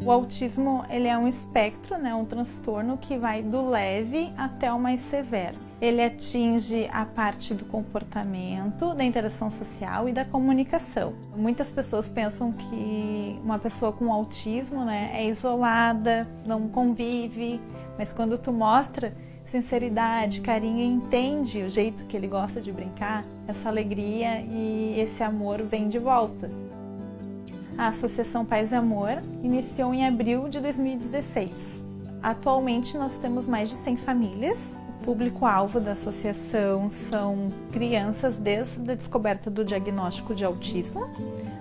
O autismo, ele é um espectro, né, um transtorno que vai do leve até o mais severo. Ele atinge a parte do comportamento, da interação social e da comunicação. Muitas pessoas pensam que uma pessoa com autismo, né, é isolada, não convive, mas quando tu mostra sinceridade, carinho e entende o jeito que ele gosta de brincar, essa alegria e esse amor vem de volta. A Associação Paz e Amor iniciou em abril de 2016. Atualmente nós temos mais de 100 famílias. O público-alvo da associação são crianças desde a descoberta do diagnóstico de autismo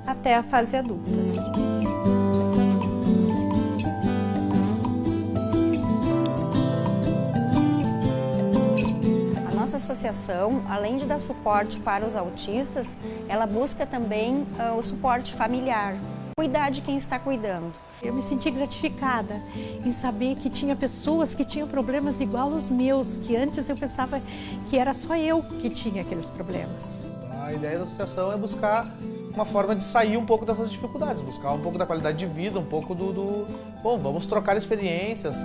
até a fase adulta. Nossa associação, além de dar suporte para os autistas, ela busca também o suporte familiar, cuidar de quem está cuidando. Eu me senti gratificada em saber que tinha pessoas que tinham problemas igual aos meus, que antes eu pensava que era só eu que tinha aqueles problemas. A ideia da associação é buscar uma forma de sair um pouco dessas dificuldades, buscar um pouco da qualidade de vida, um pouco bom, vamos trocar experiências.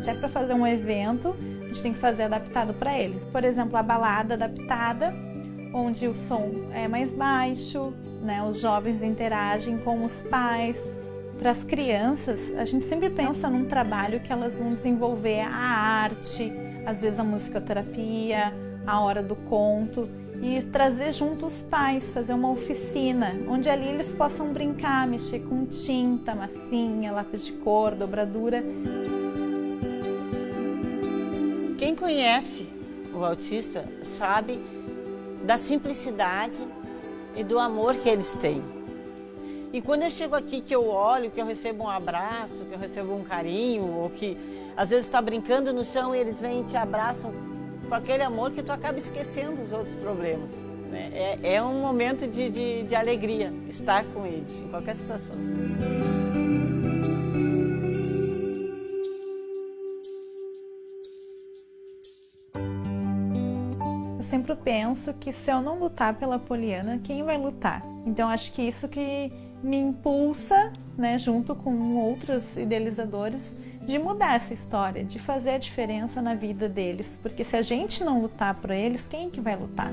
Até para fazer um evento, a gente tem que fazer adaptado para eles. Por exemplo, a balada adaptada, onde o som é mais baixo, né? Os jovens interagem com os pais. Para as crianças, a gente sempre pensa num trabalho que elas vão desenvolver a arte, às vezes a musicoterapia, a hora do conto, e trazer junto os pais, fazer uma oficina, onde ali eles possam brincar, mexer com tinta, massinha, lápis de cor, dobradura. Quem conhece o autista sabe da simplicidade e do amor que eles têm. E quando eu chego aqui, que eu olho, que eu recebo um abraço, que eu recebo um carinho, ou que às vezes está brincando no chão e eles vêm e te abraçam com aquele amor que tu acaba esquecendo os outros problemas, né? É um momento de alegria estar com eles, em qualquer situação. Eu sempre penso que se eu não lutar pela Poliana, quem vai lutar? Então acho que isso que me impulsa, né, junto com outros idealizadores, de mudar essa história, de fazer a diferença na vida deles, porque se a gente não lutar por eles, quem que vai lutar?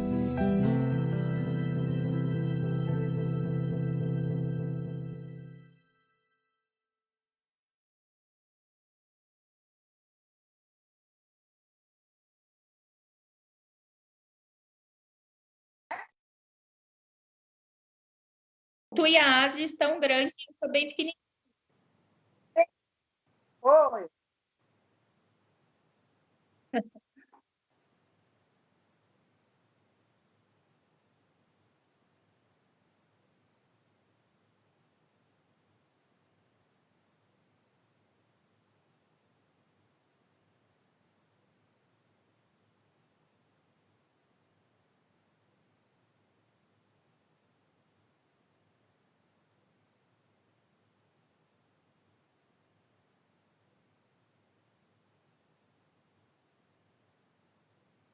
Tu e a Adri estão grandes, eu sou bem pequenininha. Oi.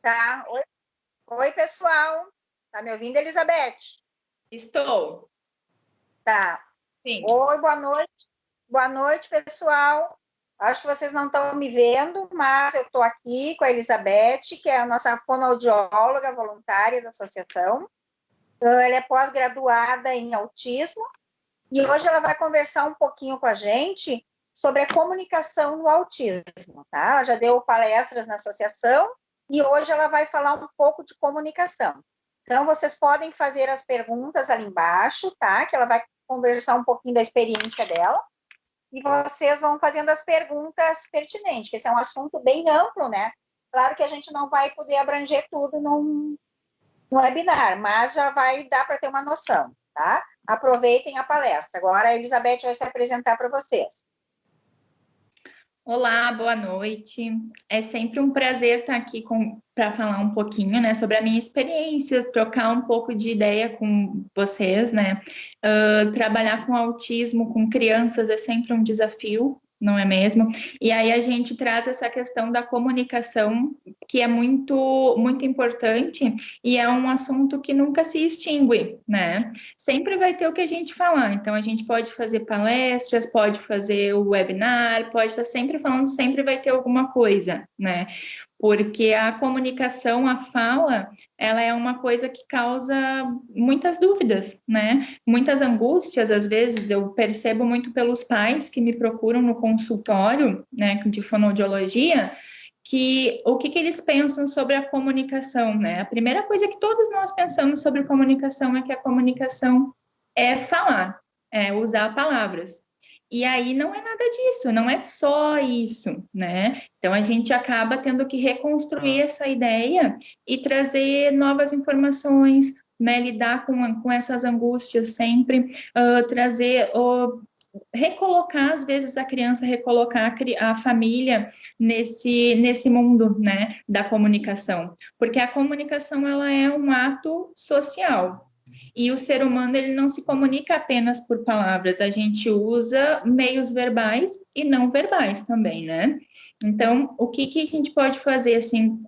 Tá. Oi, oi, pessoal. Tá me ouvindo, Elizabeth? Estou. Tá. Sim. Oi, boa noite. Boa noite, pessoal. Acho que vocês não estão me vendo, mas eu estou aqui com a Elizabeth, que é a nossa fonoaudióloga voluntária da associação. Ela é pós-graduada em autismo e hoje ela vai conversar um pouquinho com a gente sobre a comunicação no autismo, tá? Ela já deu palestras na associação e hoje ela vai falar um pouco de comunicação. Então, vocês podem fazer as perguntas ali embaixo, tá? Que ela vai conversar um pouquinho da experiência dela e vocês vão fazendo as perguntas pertinentes, que esse é um assunto bem amplo, né? Claro que a gente não vai poder abranger tudo num webinar, mas já vai dar para ter uma noção, tá? Aproveitem a palestra. Agora a Elizabeth vai se apresentar para vocês. Olá, boa noite. É sempre um prazer estar aqui para falar um pouquinho, né, sobre a minha experiência, trocar um pouco de ideia com vocês, né? Trabalhar com autismo, com crianças é sempre um desafio, não é mesmo? E aí a gente traz essa questão da comunicação, que é muito, muito importante e é um assunto que nunca se extingue, né? Sempre vai ter o que a gente falar, então a gente pode fazer palestras, pode fazer o webinar, pode estar sempre falando, sempre vai ter alguma coisa, né? Porque a comunicação, a fala, ela é uma coisa que causa muitas dúvidas, né? Muitas angústias, às vezes, eu percebo muito pelos pais que me procuram no consultório, né, de fonoaudiologia, que o que eles pensam sobre a comunicação, né? A primeira coisa que todos nós pensamos sobre comunicação é que a comunicação é falar, é usar palavras. E aí não é nada disso, não é só isso, né? Então a gente acaba tendo que reconstruir essa ideia e trazer novas informações, né? Lidar com essas angústias sempre, trazer, recolocar, às vezes, a criança, recolocar a família nesse mundo, né, da comunicação. Porque a comunicação, ela é um ato social. E o ser humano, ele não se comunica apenas por palavras, a gente usa meios verbais e não verbais também, né? Então, o que a gente pode fazer, assim,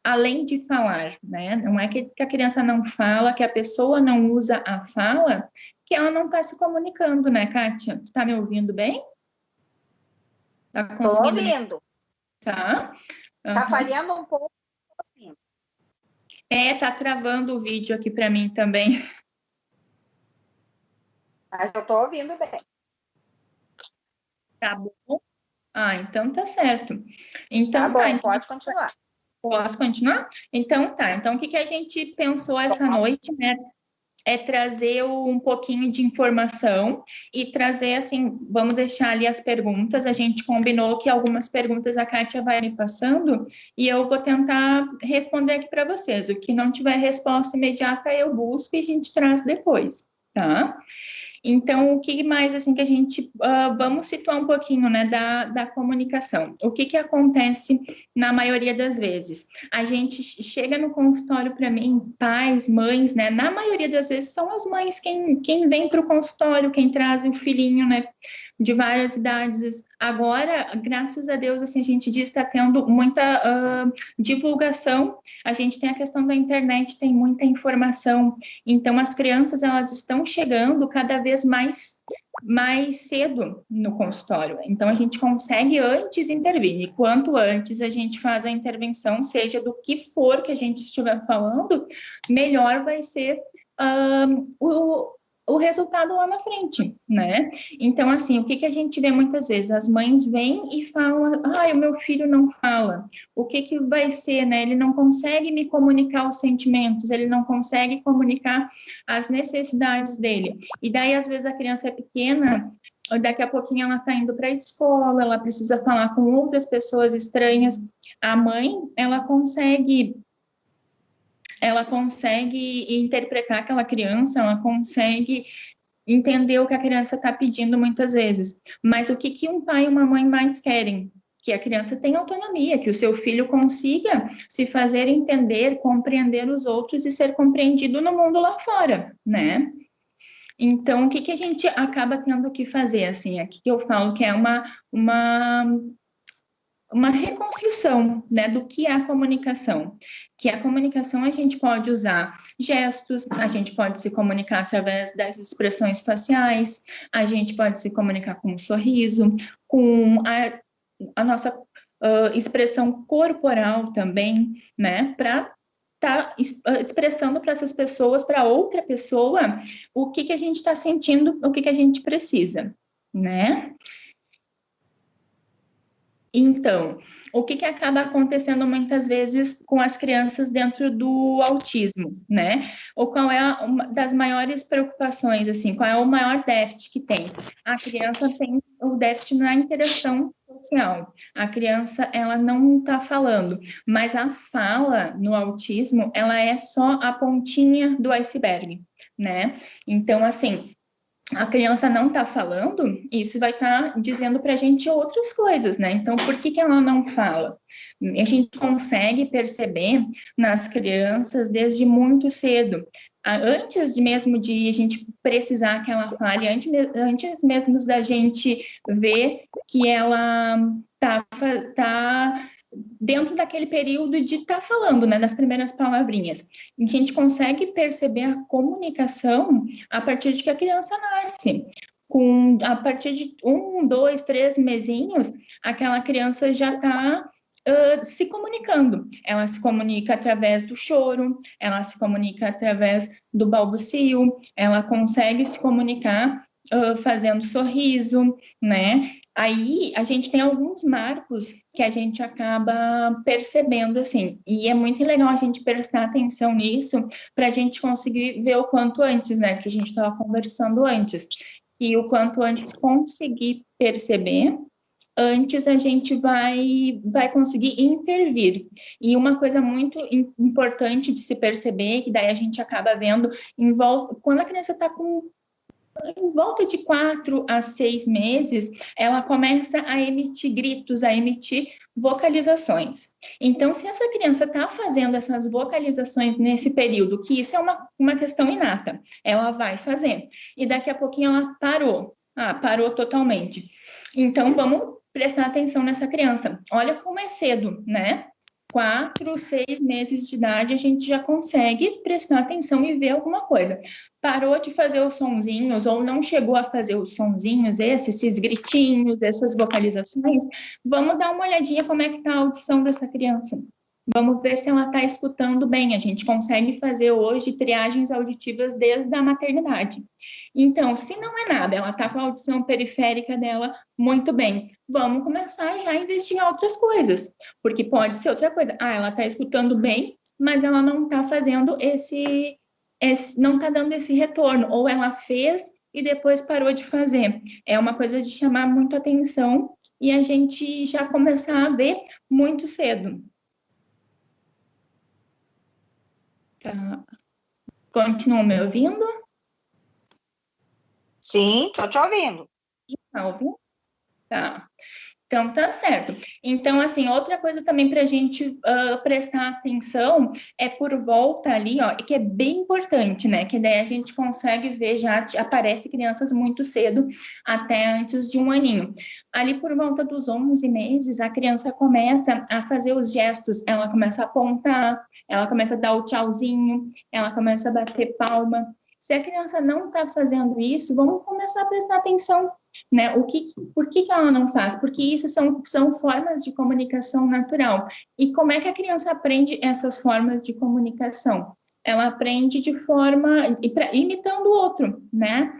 além de falar, né? Não é que a criança não fala, que a pessoa não usa a fala, que ela não está se comunicando, né, Kátia? Tu está me ouvindo bem? Tá conseguindo? Estou ouvindo. Tá. Está falhando um pouco. Tá travando o vídeo aqui para mim também. Mas eu estou ouvindo bem. Tá bom? Então tá certo. Então, tá bom, então, pode continuar. Posso continuar? Então tá. Então, o que a gente pensou essa noite, né? É trazer um pouquinho de informação e trazer, assim, vamos deixar ali as perguntas. A gente combinou que algumas perguntas a Kátia vai me passando e eu vou tentar responder aqui para vocês. O que não tiver resposta imediata, eu busco e a gente traz depois, tá? Então, o que mais, assim, que a gente... vamos situar um pouquinho, né, da comunicação. O que acontece na maioria das vezes? A gente chega no consultório para mim, pais, mães, né, na maioria das vezes são as mães quem vem para o consultório, quem traz o filhinho, né, de várias idades. Agora, graças a Deus, assim, a gente diz que está tendo muita divulgação. A gente tem a questão da internet, tem muita informação. Então, as crianças, elas estão chegando cada vez mais cedo no consultório. Então, a gente consegue antes intervir. E quanto antes a gente faz a intervenção, seja do que for que a gente estiver falando, melhor vai ser o resultado lá na frente, né? Então, assim, o que a gente vê muitas vezes? As mães vêm e falam, o meu filho não fala. O que vai ser, né? Ele não consegue me comunicar os sentimentos, ele não consegue comunicar as necessidades dele. E daí, às vezes, a criança é pequena, daqui a pouquinho ela está indo para a escola, ela precisa falar com outras pessoas estranhas. A mãe, ela consegue interpretar aquela criança, ela consegue entender o que a criança está pedindo muitas vezes. Mas o que um pai e uma mãe mais querem? Que a criança tenha autonomia, que o seu filho consiga se fazer entender, compreender os outros e ser compreendido no mundo lá fora, né? Então, o que a gente acaba tendo que fazer, assim, aqui que eu falo que é uma reconstrução, né, do que é a comunicação. Que a comunicação a gente pode usar gestos, a gente pode se comunicar através das expressões faciais, a gente pode se comunicar com um sorriso, com a nossa expressão corporal também, né, para estar expressando para essas pessoas, para outra pessoa, o que a gente está sentindo, o que a gente precisa, né? Então, o que acaba acontecendo muitas vezes com as crianças dentro do autismo, né? Ou qual é uma das maiores preocupações, assim, qual é o maior déficit que tem? A criança tem o déficit na interação social. A criança, ela não está falando, mas a fala no autismo, ela é só a pontinha do iceberg, né? Então, assim, a criança não está falando, isso vai estar dizendo para a gente outras coisas, né? Então, por que ela não fala? A gente consegue perceber nas crianças desde muito cedo. Antes mesmo de a gente precisar que ela fale, antes mesmo da gente ver que ela tá dentro daquele período de estar falando, né, das primeiras palavrinhas. E que a gente consegue perceber a comunicação a partir de que a criança nasce. A partir de 1, 2, 3 mesinhos, aquela criança já está se comunicando. Ela se comunica através do choro, ela se comunica através do balbucio, ela consegue se comunicar fazendo sorriso, né? Aí a gente tem alguns marcos que a gente acaba percebendo, assim, e é muito legal a gente prestar atenção nisso para a gente conseguir ver o quanto antes, né? Que a gente estava conversando antes, e o quanto antes conseguir perceber, antes a gente vai conseguir intervir. E uma coisa muito importante de se perceber, que daí a gente acaba vendo quando a criança está em volta de 4 a 6 meses, ela começa a emitir gritos, a emitir vocalizações. Então, se essa criança está fazendo essas vocalizações nesse período, que isso é uma questão inata, ela vai fazer. E daqui a pouquinho ela parou. Parou totalmente. Então, vamos prestar atenção nessa criança. Olha como é cedo, né? 4, 6 meses de idade, a gente já consegue prestar atenção e ver alguma coisa. Parou de fazer os sonzinhos ou não chegou a fazer os sonzinhos, esses gritinhos, essas vocalizações, vamos dar uma olhadinha como é que está a audição dessa criança. Vamos ver se ela está escutando bem. A gente consegue fazer hoje triagens auditivas desde a maternidade. Então, se não é nada, ela está com a audição periférica dela muito bem, vamos começar já a investigar outras coisas, porque pode ser outra coisa. Ela está escutando bem, mas ela não está fazendo não está dando esse retorno, ou ela fez e depois parou de fazer. É uma coisa de chamar muito atenção e a gente já começar a ver muito cedo. Tá. Continua me ouvindo? Sim, estou te ouvindo. Tá ouvindo? Tá. Então, tá certo. Então, assim, outra coisa também para a gente prestar atenção é por volta ali, ó, que é bem importante, né? Que daí a gente consegue ver, já aparece crianças muito cedo, até antes de 1 aninho. Ali por volta dos 11 meses, a criança começa a fazer os gestos, ela começa a apontar, ela começa a dar o tchauzinho, ela começa a bater palma. Se a criança não está fazendo isso, vamos começar a prestar atenção, né? Por que ela não faz? Porque isso são formas de comunicação natural. E como é que a criança aprende essas formas de comunicação? Ela aprende de forma imitando o outro, né?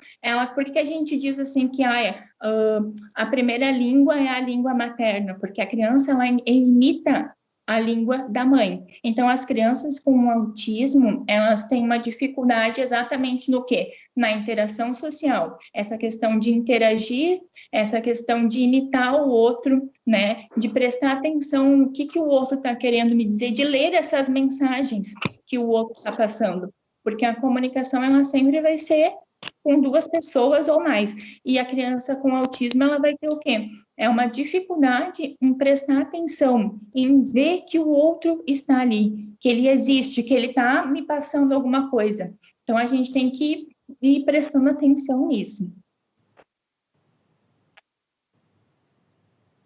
Porque a gente diz assim que a primeira língua é a língua materna, porque a criança ela imita a língua da mãe. Então, as crianças com autismo, elas têm uma dificuldade exatamente no quê? Na interação social. Essa questão de interagir, essa questão de imitar o outro, né? De prestar atenção no que o outro está querendo me dizer, de ler essas mensagens que o outro está passando. Porque a comunicação, ela sempre vai ser com 2 pessoas ou mais. E a criança com autismo, ela vai ter o quê? É uma dificuldade em prestar atenção, em ver que o outro está ali, que ele existe, que ele está me passando alguma coisa. Então, a gente tem que ir prestando atenção nisso.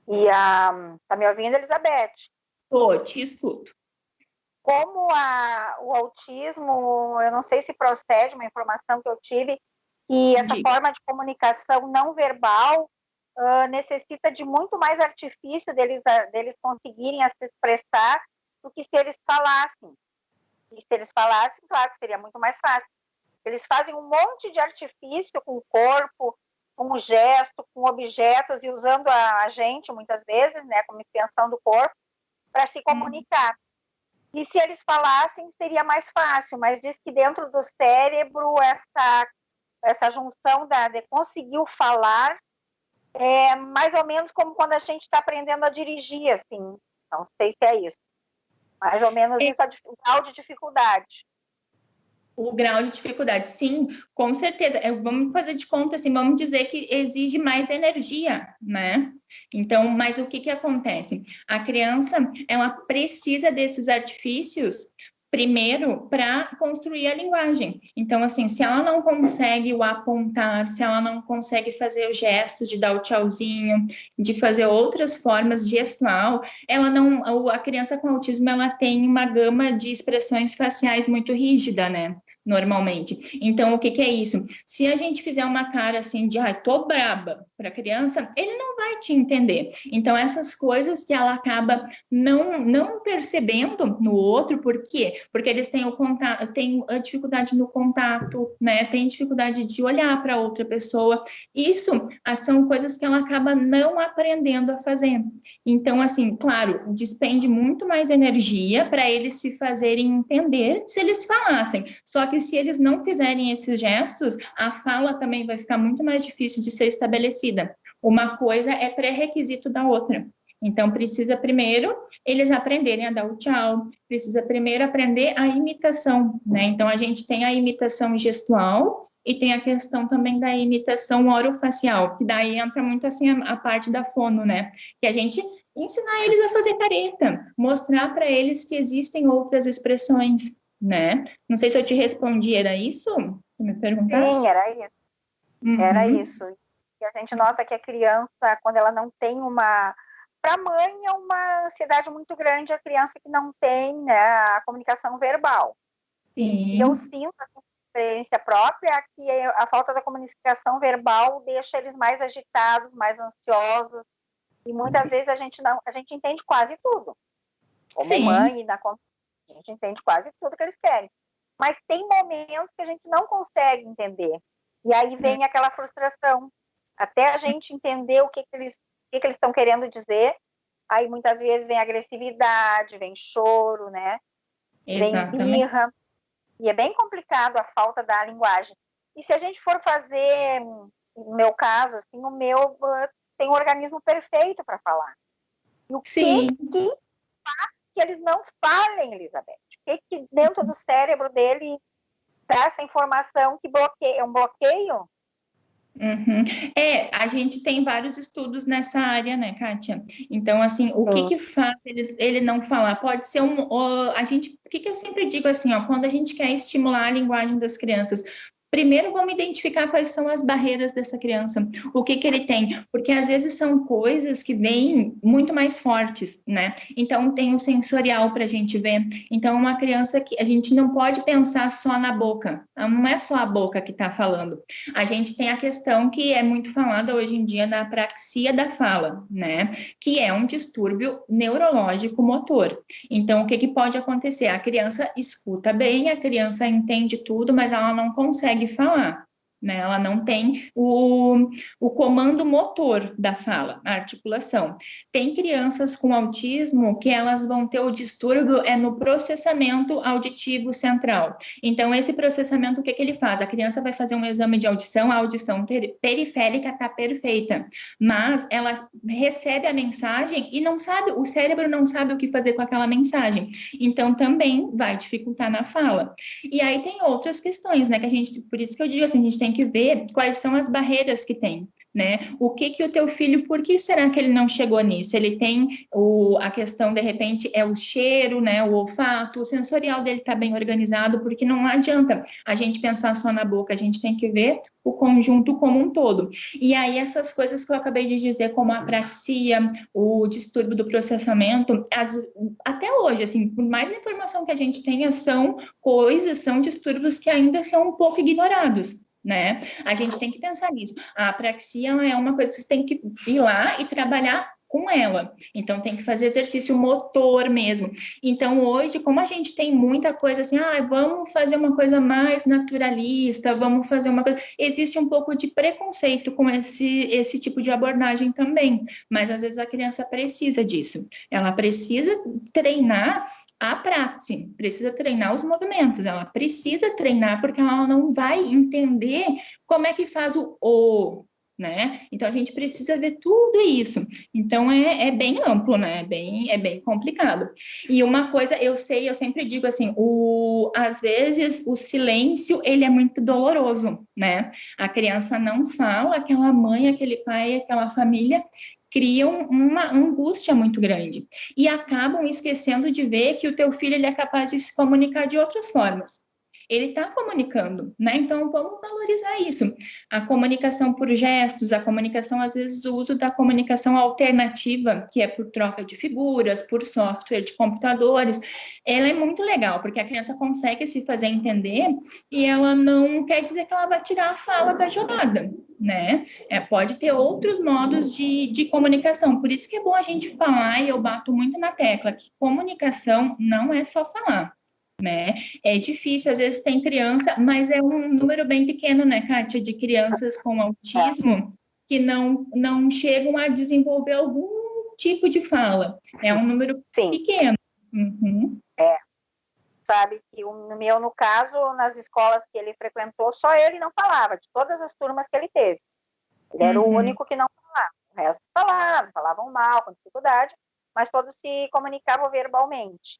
E tá me ouvindo, Elizabeth? Te escuto. Como o autismo, eu não sei se procede uma informação que eu tive, que essa forma de comunicação não verbal necessita de muito mais artifício deles conseguirem se expressar do que se eles falassem. E se eles falassem, claro que seria muito mais fácil. Eles fazem um monte de artifício com o corpo, com o gesto, com objetos e usando a gente, muitas vezes, né, como extensão do corpo, para se comunicar. E se eles falassem, seria mais fácil, mas diz que dentro do cérebro, essa junção de conseguir falar é mais ou menos como quando a gente está aprendendo a dirigir, assim. Não sei se é isso. Mais ou menos isso, o grau de dificuldade. O grau de dificuldade, sim, com certeza. Vamos fazer de conta assim, vamos dizer que exige mais energia, né? Então, mas o que que acontece? A criança, ela precisa desses artifícios primeiro para construir a linguagem. Então, assim, se ela não consegue o apontar, se ela não consegue fazer o gesto de dar o tchauzinho, de fazer outras formas gestual, ela não, a criança com autismo, ela tem uma gama de expressões faciais muito rígida, né? Normalmente. Então, o que que é isso? Se a gente fizer uma cara assim de, ai, tô braba para a criança, ele não vai te entender. Então, essas coisas que ela acaba não percebendo no outro, por quê? Porque eles têm o contato, têm a dificuldade no contato, né? Tem dificuldade de olhar para outra pessoa. Isso são coisas que ela acaba não aprendendo a fazer. Então, assim, claro, despende muito mais energia para eles se fazerem entender se eles falassem. Só que se eles não fizerem esses gestos, a fala também vai ficar muito mais difícil de ser estabelecida. Uma coisa é pré-requisito da outra. Então, precisa primeiro eles aprenderem a dar o tchau, precisa primeiro aprender a imitação, né? Então, a gente tem a imitação gestual e tem a questão também da imitação orofacial, que daí entra muito assim a parte da fono, né? Que a gente ensinar eles a fazer careta, mostrar para eles que existem outras expressões, né? Não sei se eu te respondi, era isso? Você me perguntaste? Sim, era isso. Uhum. Era isso. E a gente nota que a criança, quando ela não tem uma... Para a mãe é uma ansiedade muito grande a criança que não tem, né, a comunicação verbal. Sim. E eu sinto a experiência própria que a falta da comunicação verbal deixa eles mais agitados, mais ansiosos. E muitas vezes a gente entende quase tudo. Como Sim. mãe, a gente entende quase tudo que eles querem. Mas tem momentos que a gente não consegue entender. E aí vem aquela frustração. Até a gente entender o que eles estão querendo dizer, aí muitas vezes vem agressividade, vem choro, né? Exatamente. Vem birra. E é bem complicado a falta da linguagem. E se a gente for fazer, no meu caso, assim, o meu tem um organismo perfeito para falar. E o Sim. que faz que eles não falem, Elizabeth? O que dentro do cérebro dele dá essa informação que bloqueia? É um bloqueio? Uhum. A gente tem vários estudos nessa área, né, Kátia? Então, assim, o que faz ele não falar? Pode ser o que eu sempre digo assim, ó, quando a gente quer estimular a linguagem das crianças, primeiro vamos identificar quais são as barreiras dessa criança, o que ele tem, porque às vezes são coisas que vêm muito mais fortes, né? Então tem o sensorial para a gente ver. Então uma criança que a gente não pode pensar só na boca, não é só a boca que está falando. A gente tem a questão que é muito falada hoje em dia da apraxia da fala, né? Que é um distúrbio neurológico motor. Então o que pode acontecer? A criança escuta bem, a criança entende tudo, mas ela não consegue falar, né? Ela não tem o comando motor da fala, a articulação. Tem crianças com autismo que elas vão ter o distúrbio no processamento auditivo central. Então, esse processamento, o que ele faz? A criança vai fazer um exame de audição, a audição periférica está perfeita, mas ela recebe a mensagem e não sabe, o cérebro não sabe o que fazer com aquela mensagem. Então, também vai dificultar na fala. E aí tem outras questões, né, que a gente, por isso que eu digo assim, a gente tem que ver quais são as barreiras que tem, né? O que o teu filho, por que será que ele não chegou nisso? Ele tem a questão, de repente, é o cheiro, né? O olfato, o sensorial dele está bem organizado, porque não adianta a gente pensar só na boca, a gente tem que ver o conjunto como um todo. E aí essas coisas que eu acabei de dizer, como a apraxia, o distúrbio do processamento, até hoje, assim, por mais informação que a gente tenha, são distúrbios que ainda são um pouco ignorados, né? A gente tem que pensar nisso. A apraxia é uma coisa que você tem que ir lá e trabalhar com ela. Então, tem que fazer exercício motor mesmo. Então, hoje, como a gente tem muita coisa assim, vamos fazer uma coisa mais naturalista, vamos fazer uma coisa... Existe um pouco de preconceito com esse tipo de abordagem também. Mas, às vezes, a criança precisa disso. Ela precisa treinar a praxe, precisa treinar os movimentos, ela precisa treinar porque ela não vai entender como é que faz o né? Então a gente precisa ver tudo isso. Então é bem amplo, né? É bem complicado. E uma coisa, eu sempre digo assim, às vezes o silêncio, ele é muito doloroso, né? A criança não fala, aquela mãe, aquele pai, aquela família criam uma angústia muito grande e acabam esquecendo de ver que o teu filho ele é capaz de se comunicar de outras formas. Ele está comunicando, né? Então vamos valorizar isso. A comunicação por gestos, a comunicação, às vezes, o uso da comunicação alternativa, que é por troca de figuras, por software de computadores, ela é muito legal, porque a criança consegue se fazer entender e ela não quer dizer que ela vai tirar a fala da jogada, né? Pode ter outros modos de comunicação. Por isso que é bom a gente falar, e eu bato muito na tecla, que comunicação não é só falar. Né? É difícil, às vezes tem criança, mas é um número bem pequeno, né, Kátia, de crianças com autismo que não chegam a desenvolver algum tipo de fala. É um número pequeno. Uhum. Sabe que no caso, nas escolas que ele frequentou, só ele não falava, de todas as turmas que ele teve. Ele era o único que não falava. O resto falavam mal, com dificuldade, mas todos se comunicavam verbalmente.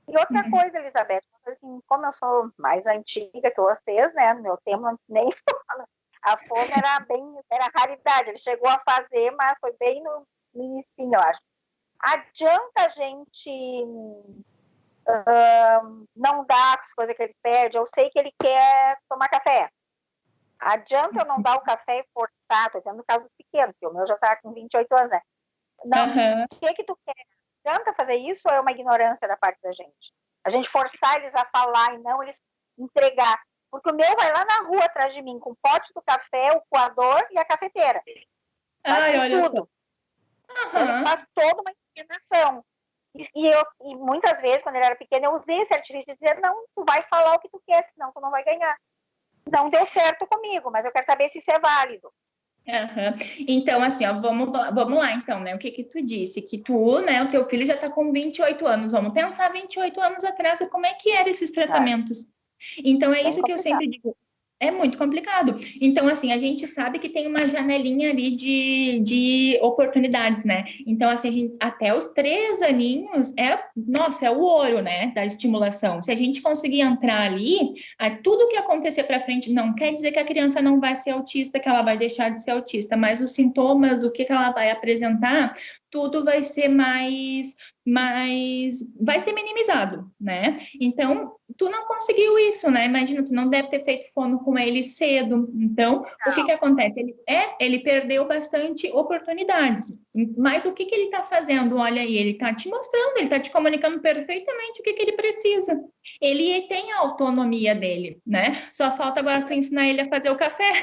E outra coisa, Elizabeth, assim, como eu sou mais antiga que vocês, né, no meu tempo nem a fome era raridade, ele chegou a fazer, mas foi bem no início, eu acho. Adianta a gente não dar as coisas que ele pede, eu sei que ele quer tomar café. Adianta eu não dar o café e forçar, estou dizendo no caso pequeno, porque o meu já está com 28 anos, né? Não, o que tu quer? Adianta fazer isso ou é uma ignorância da parte da gente? A gente forçar eles a falar e não eles entregar. Porque o meu vai lá na rua atrás de mim com o pote do café, o coador e a cafeteira. Ai, olha tudo. Ele faz toda uma encenação. E muitas vezes, quando ele era pequeno, eu usei esse artifício de dizer, não, tu vai falar o que tu quer, senão tu não vai ganhar. Não deu certo comigo, mas eu quero saber se isso é válido. Então, assim, ó, vamos lá, então, né? O que tu disse? Que tu, né, o teu filho já tá com 28 anos. Vamos pensar 28 anos atrás, como é que eram esses tratamentos? Então, é isso que eu sempre digo. É muito complicado. Então, assim, a gente sabe que tem uma janelinha ali de oportunidades, né? Então, assim, até os 3 aninhos é o ouro, né? Da estimulação. Se a gente conseguir entrar ali, tudo que acontecer para frente não quer dizer que a criança não vai ser autista, que ela vai deixar de ser autista, mas os sintomas, o que ela vai apresentar, tudo vai ser vai ser minimizado, né? Então, tu não conseguiu isso, né? Imagina, tu não deve ter feito fono com ele cedo. Então, o que acontece? Ele perdeu bastante oportunidades. Mas o que ele tá fazendo? Olha aí, ele tá te mostrando, ele tá te comunicando perfeitamente o que ele precisa. Ele tem a autonomia dele, né? Só falta agora tu ensinar ele a fazer o café.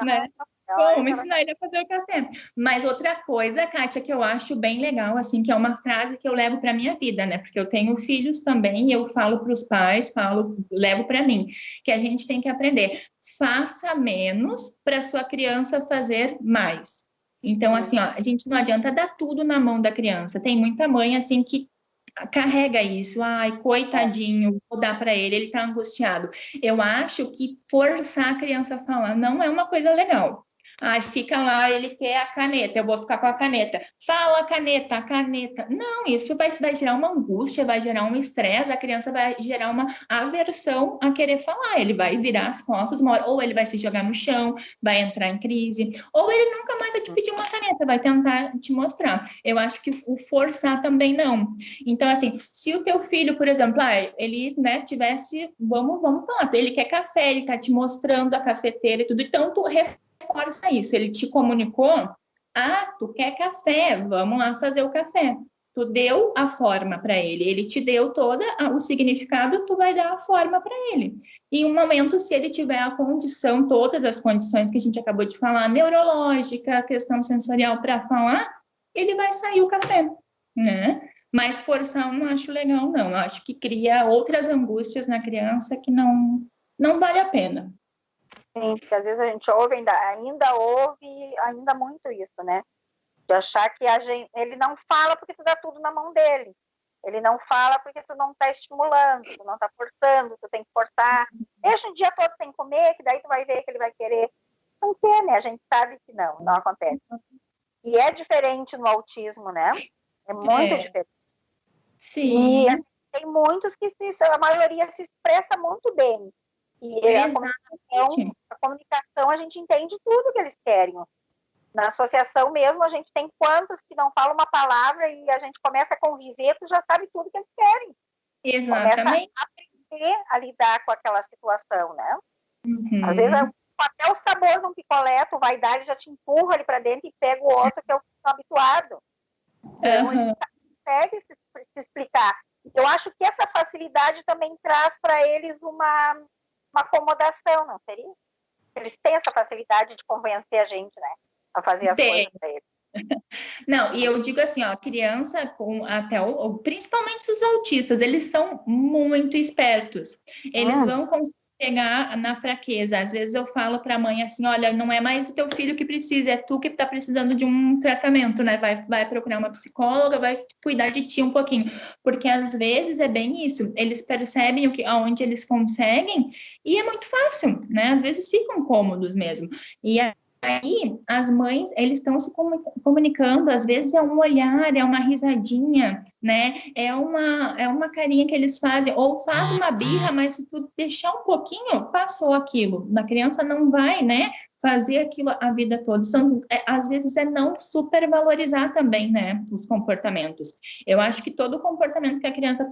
Né? Vamos ensinar ele a fazer o café. Mas outra coisa, Kátia, que eu acho bem legal, assim, que é uma frase que eu levo para minha vida, né? Porque eu tenho filhos também e eu falo para os pais, levo para mim, que a gente tem que aprender. Faça menos para sua criança fazer mais. Então, assim, ó, a gente não adianta dar tudo na mão da criança. Tem muita mãe, assim, que carrega isso, ai, coitadinho, vou dar para ele tá angustiado. Eu acho que forçar a criança a falar não é uma coisa legal. Ai, fica lá, ele quer a caneta, eu vou ficar com a caneta. Fala a caneta. Não, isso vai gerar uma angústia, vai gerar um estresse, a criança vai gerar uma aversão a querer falar. Ele vai virar as costas, ou ele vai se jogar no chão, vai entrar em crise, ou ele nunca mais vai te pedir uma caneta, vai tentar te mostrar. Eu acho que o forçar também não. Então, assim, se o teu filho, por exemplo, ele, né, tivesse, vamos falar, ele quer café, ele tá te mostrando a cafeteira e tudo, então tu reforça isso, ele te comunicou, tu quer café, vamos lá fazer o café. Tu deu a forma para ele te deu todo o significado, tu vai dar a forma para ele. E em um momento, se ele tiver a condição, todas as condições que a gente acabou de falar, neurológica, questão sensorial para falar, ele vai sair o café, né? Mas forçar eu não acho legal, não. Eu acho que cria outras angústias na criança que não vale a pena. Sim, porque às vezes a gente ainda ouve muito isso, né? De achar que ele não fala porque tu dá tudo na mão dele. Ele não fala porque tu não tá estimulando, tu não tá forçando, tu tem que forçar. Deixa um dia todo sem comer, que daí tu vai ver que ele vai querer. não quer, né? A gente sabe que não acontece. E é diferente no autismo, né? É muito diferente. Sim. E tem muitos que a maioria se expressa muito bem. E a comunicação, a gente entende tudo que eles querem. Na associação mesmo, a gente tem quantos que não falam uma palavra e a gente começa a conviver, tu já sabe tudo que eles querem. Exatamente. Começa a aprender a lidar com aquela situação, né? Uhum. Às vezes, até o sabor de um picolé, tu vai dar, ele já te empurra ali para dentro e pega o outro que é o que está habituado. Então, ele consegue se explicar. Eu acho que essa facilidade também traz para eles uma acomodação, não seria? Eles têm essa facilidade de convencer a gente, né? A fazer as coisas para eles. Não, e eu digo assim, ó, a criança com principalmente os autistas, eles são muito espertos. Eles vão conseguir pegar na fraqueza. Às vezes eu falo para a mãe assim, olha, não é mais o teu filho que precisa, é tu que está precisando de um tratamento, né? Vai procurar uma psicóloga, vai cuidar de ti um pouquinho, porque às vezes é bem isso. Eles percebem aonde eles conseguem e é muito fácil, né? Às vezes ficam cômodos mesmo. E aí, as mães, eles estão se comunicando, às vezes é um olhar, é uma risadinha, né? É uma carinha que eles fazem, ou faz uma birra, mas se tu deixar um pouquinho, passou aquilo. A criança não vai, né, fazer aquilo a vida toda. Às vezes é não supervalorizar também, né, os comportamentos. Eu acho que todo comportamento que a criança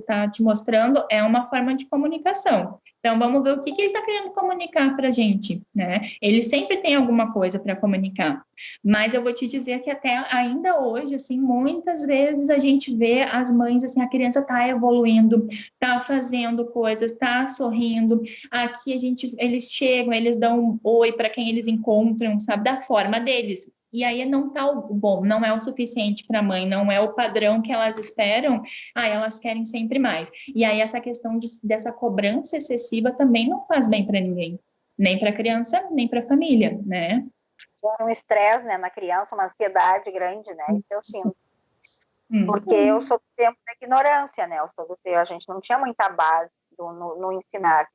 tá te mostrando é uma forma de comunicação. Então, vamos ver o que ele está querendo comunicar para a gente, né? Ele sempre tem alguma coisa para comunicar. Mas eu vou te dizer que até ainda hoje, assim, muitas vezes a gente vê as mães, assim, a criança está evoluindo, está fazendo coisas, está sorrindo. Aqui eles chegam, eles dão um oi para quem eles encontram, sabe? Da forma deles. E aí não tá bom, não é o suficiente para a mãe, não é o padrão que elas esperam, elas querem sempre mais. E aí essa questão dessa cobrança excessiva também não faz bem para ninguém, nem para a criança, nem para a família, né? Um estresse, né, na criança, uma ansiedade grande, né? Isso eu sinto. Porque eu sou do tempo da ignorância, né? A gente não tinha muita base no ensinar.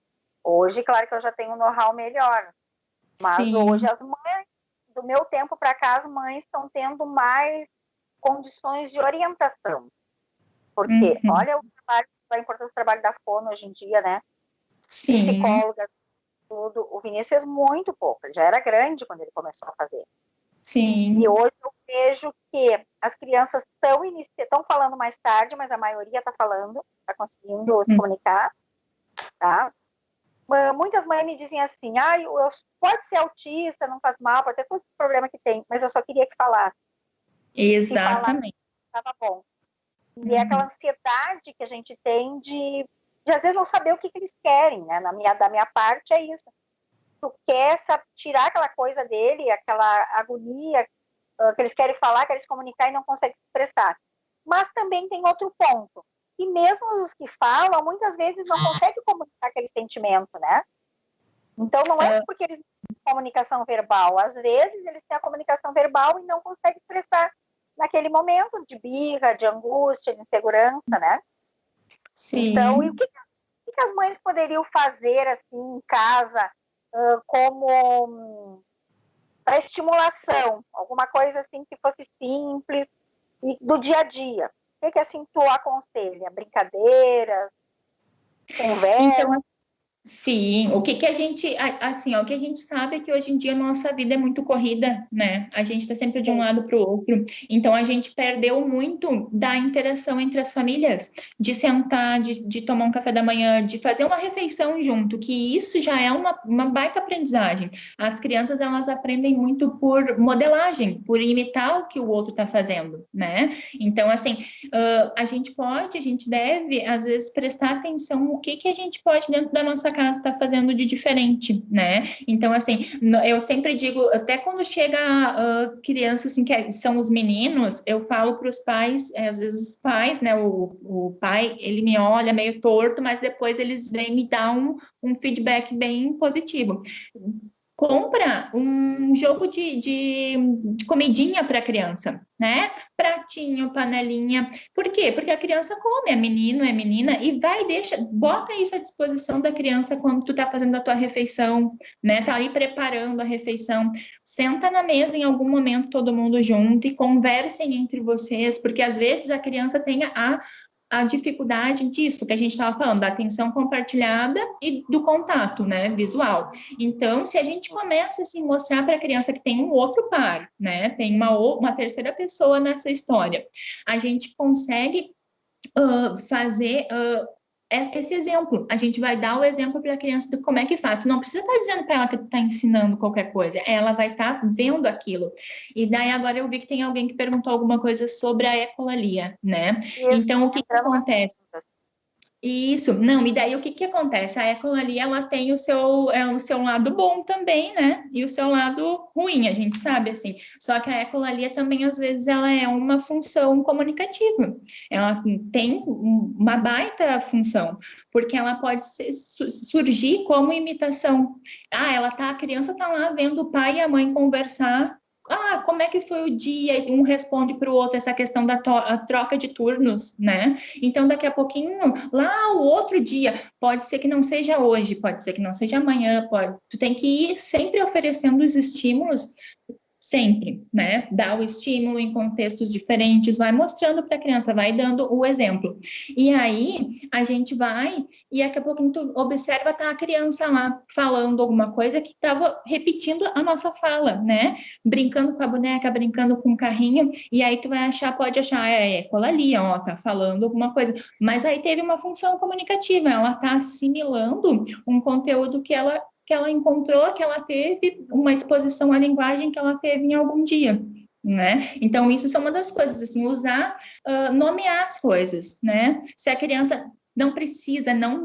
Hoje, claro que eu já tenho um know-how melhor, mas hoje as mães do meu tempo para cá, as mães estão tendo mais condições de orientação. Porque, olha a importância do trabalho da fono hoje em dia, né? Sim. Psicóloga, tudo. O Vinícius fez muito pouco. Ele já era grande quando ele começou a fazer. Sim. E hoje eu vejo que as crianças estão falando mais tarde, mas a maioria está falando, está conseguindo se comunicar, tá? Muitas mães me dizem assim, pode ser autista, não faz mal, pode ter todo o problema que tem, mas eu só queria que falasse. Exatamente. Estava bom. E é aquela ansiedade que a gente tem de às vezes não saber o que eles querem, né? Da minha parte é isso. Tu quer tirar aquela coisa dele, aquela agonia que eles querem falar, querem se comunicar e não conseguem se expressar. Mas também tem outro ponto. E mesmo os que falam, muitas vezes não conseguem comunicar aquele sentimento, né? Então, não é porque eles têm comunicação verbal. Às vezes, eles têm a comunicação verbal e não conseguem expressar naquele momento de birra, de angústia, de insegurança, né? Sim. Então, e o que as mães poderiam fazer, assim, em casa, como para estimulação? Alguma coisa, assim, que fosse simples e do dia a dia. O que assim, tu aconselha? Brincadeiras? Conversa? Então, sim, o que a gente, assim, o que a gente sabe é que hoje em dia a nossa vida é muito corrida, né? A gente está sempre de um lado para o outro. Então, a gente perdeu muito da interação entre as famílias, de sentar, de tomar um café da manhã, de fazer uma refeição junto, que isso já é uma baita aprendizagem. As crianças, elas aprendem muito por modelagem, por imitar o que o outro está fazendo, né? Então, assim, a gente deve, às vezes, prestar atenção no que a gente pode, dentro da nossa casa, está fazendo de diferente, né? Então, assim, eu sempre digo, até quando chega crianças, assim, que são os meninos, eu falo para os pais, às vezes os pais, né, o pai, ele me olha meio torto, mas depois eles vêm me dar um feedback bem positivo. compra um jogo de comidinha para a criança, né? Pratinho, panelinha. Por quê? Porque a criança come, é menino, é menina, e bota isso à disposição da criança quando tu tá fazendo a tua refeição, né? Tá ali preparando a refeição. Senta na mesa em algum momento todo mundo junto e conversem entre vocês, porque às vezes a criança tem a dificuldade disso que a gente estava falando, da atenção compartilhada e do contato, né, visual. Então, se a gente começa assim, mostrar para a criança que tem um outro par, né, tem uma terceira pessoa nessa história, a gente consegue fazer esse exemplo. A gente vai dar o exemplo para a criança de como é que faz. Tu não precisa estar dizendo para ela que tu está ensinando qualquer coisa. Ela vai estar vendo aquilo. E daí agora eu vi que tem alguém que perguntou alguma coisa sobre a ecolalia, né? Isso, então, o que acontece? Isso, não, e daí o que acontece? A ecolalia, ela tem o seu lado bom também, né? E o seu lado ruim, a gente sabe, assim. Só que a ecolalia também, às vezes, ela é uma função comunicativa. Ela tem uma baita função, porque ela pode surgir como imitação. A criança tá lá vendo o pai e a mãe conversar. Como é que foi o dia? Um responde para o outro, essa questão da troca de turnos, né? Então, daqui a pouquinho, lá o outro dia, pode ser que não seja hoje, pode ser que não seja amanhã, tu tem que ir sempre oferecendo os estímulos, sempre, né? Dá o estímulo em contextos diferentes, vai mostrando para a criança, vai dando o exemplo. E aí, a gente vai, e daqui a pouco tu observa, tá a criança lá falando alguma coisa que estava repetindo a nossa fala, né? Brincando com a boneca, brincando com o carrinho, e aí tu vai pode achar, ecolalia, tá falando alguma coisa. Mas aí teve uma função comunicativa, ela tá assimilando um conteúdo que ela encontrou, que ela teve uma exposição à linguagem que ela teve em algum dia, né? Então, isso é uma das coisas, assim, nomear as coisas, né? Se a criança não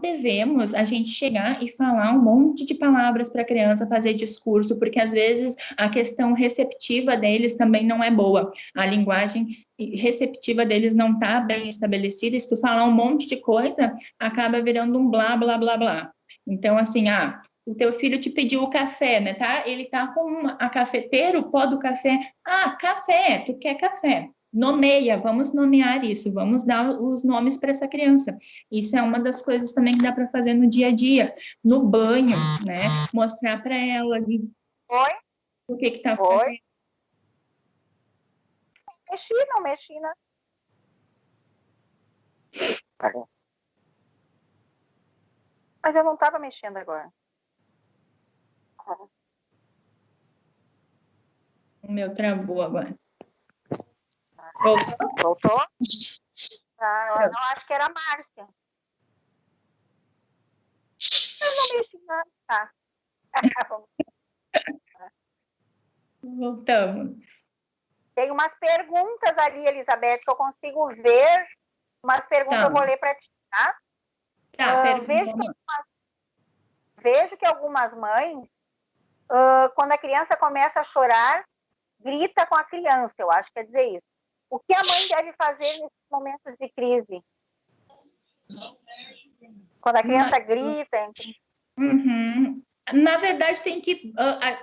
devemos a gente chegar e falar um monte de palavras para a criança fazer discurso, porque às vezes a questão receptiva deles também não é boa. A linguagem receptiva deles não está bem estabelecida, e se tu falar um monte de coisa, acaba virando um blá, blá, blá, blá. Então, assim, o teu filho te pediu o café, né, tá? Ele tá com a cafeteira, o pó do café. Café, tu quer café? Nomeia, vamos nomear isso, vamos dar os nomes para essa criança. Isso é uma das coisas também que dá para fazer no dia a dia, no banho, né? Mostrar para ela o que tá fazendo. Não mexi, né? Mas eu não estava mexendo agora. O meu travou agora. Voltou? Eu não acho que era a Márcia. Eu não mexi nada. Tá. Voltamos. Tem umas perguntas ali, Elizabeth, que eu consigo ver. Umas perguntas eu vou ler para ti, tá? Vejo que algumas mães, quando a criança começa a chorar, grita com a criança, eu acho que quer dizer isso. O que a mãe deve fazer nesses momentos de crise? Quando a criança grita... Uhum. Na verdade,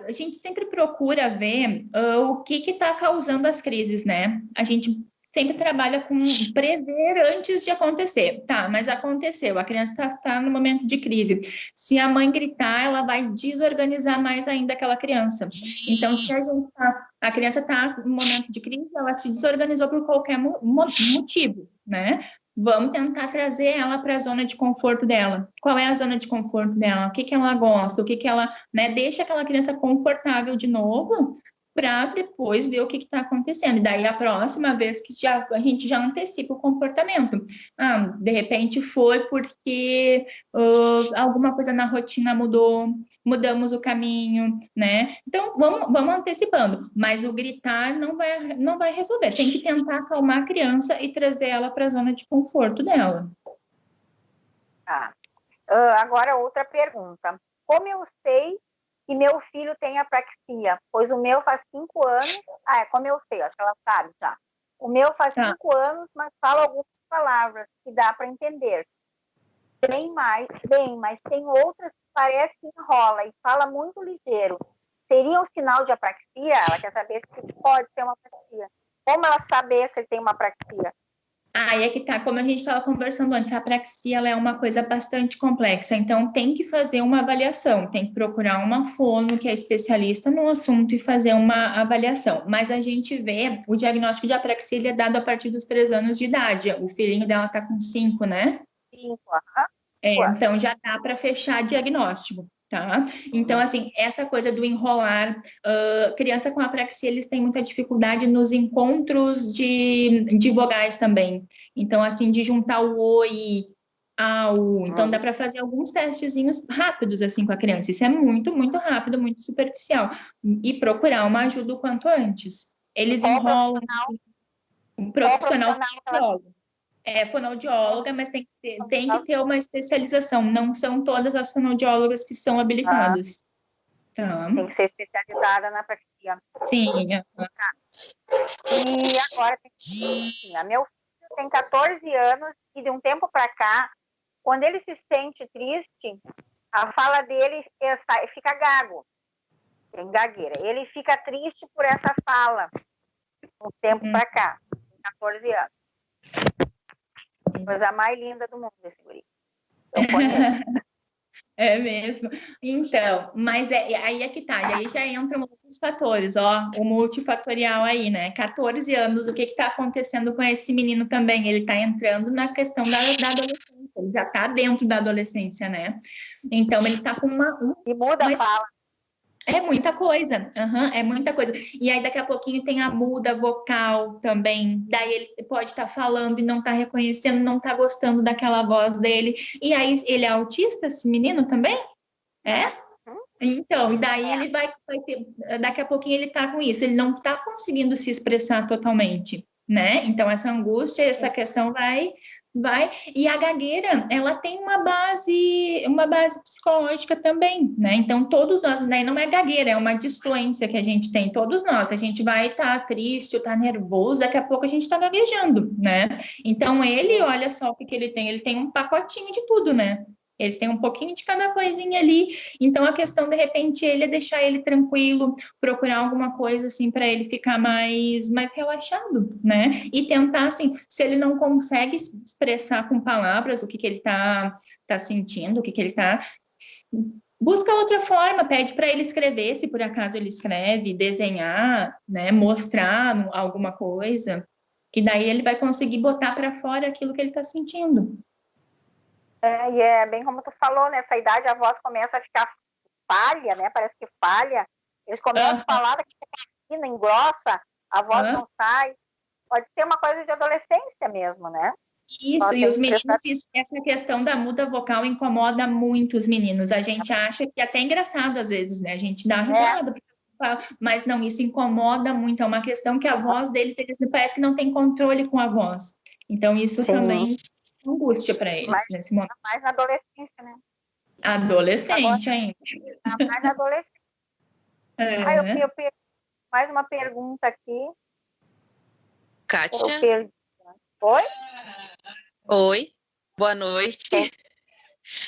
a gente sempre procura ver o que está causando as crises, né? A gente sempre trabalha com prever antes de acontecer. Tá, mas aconteceu, a criança está no momento de crise. Se a mãe gritar, ela vai desorganizar mais ainda aquela criança. Então, se a criança está no momento de crise, ela se desorganizou por qualquer motivo, né? Vamos tentar trazer ela para a zona de conforto dela. Qual é a zona de conforto dela? O que ela gosta? O que ela, né? Deixa aquela criança confortável de novo, para depois ver o que está acontecendo. E daí, a próxima vez que a gente já antecipa o comportamento. De repente foi porque alguma coisa na rotina mudou, mudamos o caminho, né? Então, vamos antecipando. Mas o gritar não vai resolver. Tem que tentar acalmar a criança e trazer ela para a zona de conforto dela. Agora, outra pergunta. Como eu sei que meu filho tem apraxia, pois o meu faz 5 anos... como eu sei, acho que ela sabe já. O meu faz 5 anos, mas fala algumas palavras que dá para entender. Mas tem outras que parece que enrola e fala muito ligeiro. seria um sinal de apraxia? Ela quer saber se pode ter uma apraxia. Como ela saber se ele tem uma apraxia? Aí é que tá, como a gente estava conversando antes, a apraxia ela é uma coisa bastante complexa, então tem que fazer uma avaliação, tem que procurar uma fono que é especialista no assunto e fazer uma avaliação. Mas a gente vê, o diagnóstico de apraxia ele é dado a partir dos 3 anos de idade. O filhinho dela tá com 5, né? 5, Então já dá para fechar diagnóstico. Tá? Então, assim, essa coisa do enrolar, criança com apraxia, eles têm muita dificuldade nos encontros de vogais também. Então, assim, de juntar o o e ao. Então, dá para fazer alguns testezinhos rápidos, assim, com a criança. Isso é muito, muito rápido, muito superficial. E procurar uma ajuda o quanto antes. Eles enrolam. Assim, um profissional fonoaudiólogo. É fonoaudióloga, mas tem que ter uma especialização. Não são todas as fonoaudiólogas que são habilitadas. Tá. Tem que ser especializada na apraxia. Sim. E agora, assim, meu filho tem 14 anos e de um tempo para cá, quando ele se sente triste, a fala dele fica gago. Tem gagueira. Ele fica triste por essa fala. Um tempo para cá. Tem 14 anos. Coisa mais linda do mundo esse guri. Eu conheço. É mesmo. Então, mas aí é que tá. E aí já entram outros fatores, ó, o multifatorial aí, né? 14 anos, o que tá acontecendo com esse menino também? Ele tá entrando na questão da adolescência, ele já tá dentro da adolescência, né? Então, ele tá com E muda a fala. É muita coisa, é muita coisa. E aí, daqui a pouquinho, tem a muda vocal também. Daí, ele pode estar falando e não tá reconhecendo, não tá gostando daquela voz dele. E aí, ele é autista, esse menino também? É? Então, e daí ele vai ter... Daqui a pouquinho, ele tá com isso. Ele não tá conseguindo se expressar totalmente, né? Então, essa angústia, essa questão vai... E a gagueira, ela tem uma base psicológica também, né? Então, todos nós, daí não é gagueira, é uma disfluência que a gente tem, todos nós. A gente vai estar triste, estar nervoso, daqui a pouco a gente está gaguejando, né? Então, ele, olha só o que ele tem um pacotinho de tudo, né? Ele tem um pouquinho de cada coisinha ali. Então, a questão, de repente, ele é deixar ele tranquilo, procurar alguma coisa, assim, para ele ficar mais relaxado, né? E tentar, assim, se ele não consegue expressar com palavras o que ele tá sentindo, o que ele tá... Busca outra forma, pede para ele escrever, se por acaso ele escreve, desenhar, né? Mostrar alguma coisa, que daí ele vai conseguir botar para fora aquilo que ele está sentindo. E é bem como tu falou, nessa idade a voz começa a ficar falha, né? Parece que falha. Eles começam a falar, daqui a pouco fina, engrossa, a voz não sai. Pode ser uma coisa de adolescência mesmo, né? Isso, e os meninos, essa questão da muda vocal incomoda muito os meninos. A gente acha que é até engraçado às vezes, né? A gente dá risada, mas não, isso incomoda muito. É uma questão que a voz deles, eles parece que não tem controle com a voz. Então, isso também é angústia para eles nesse momento. Mais na adolescência, né? Adolescente ainda. Mais na adolescência. Eu perdi mais uma pergunta aqui. Kátia? Oi? Oi, boa noite.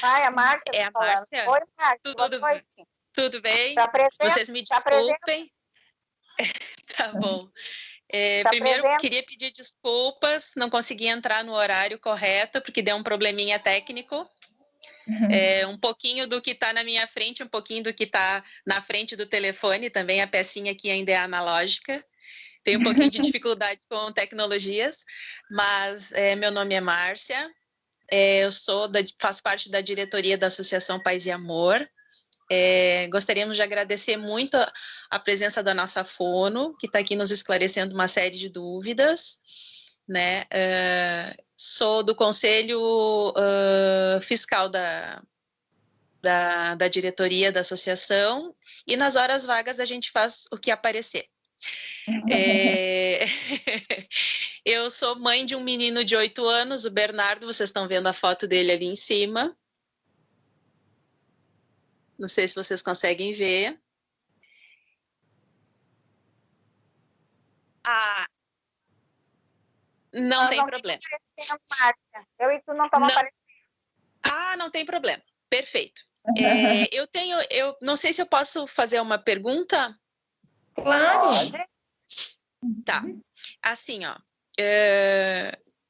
A Márcia. É a Márcia? Oi, Márcia. Tudo bem? Vocês me desculpem. Tá bom. Primeiro, queria pedir desculpas, não consegui entrar no horário correto, porque deu um probleminha técnico. Um pouquinho do que está na minha frente, um pouquinho do que está na frente do telefone, também a pecinha aqui ainda é analógica. Tenho um pouquinho de dificuldade com tecnologias, mas meu nome é Márcia, eu faço parte da diretoria da Associação Paz e Amor. Gostaríamos de agradecer muito a presença da nossa fono, que está aqui nos esclarecendo uma série de dúvidas, né? Sou do Conselho Fiscal da diretoria da associação, e nas horas vagas a gente faz o que aparecer. Eu sou mãe de um menino de 8 anos, o Bernardo, vocês estão vendo a foto dele ali em cima. Não sei se vocês conseguem ver. Não tem problema. Eu e tu não estamos aparecendo. Não tem problema. Perfeito. Eu não sei se eu posso fazer uma pergunta. Claro. Tá. Assim, ó.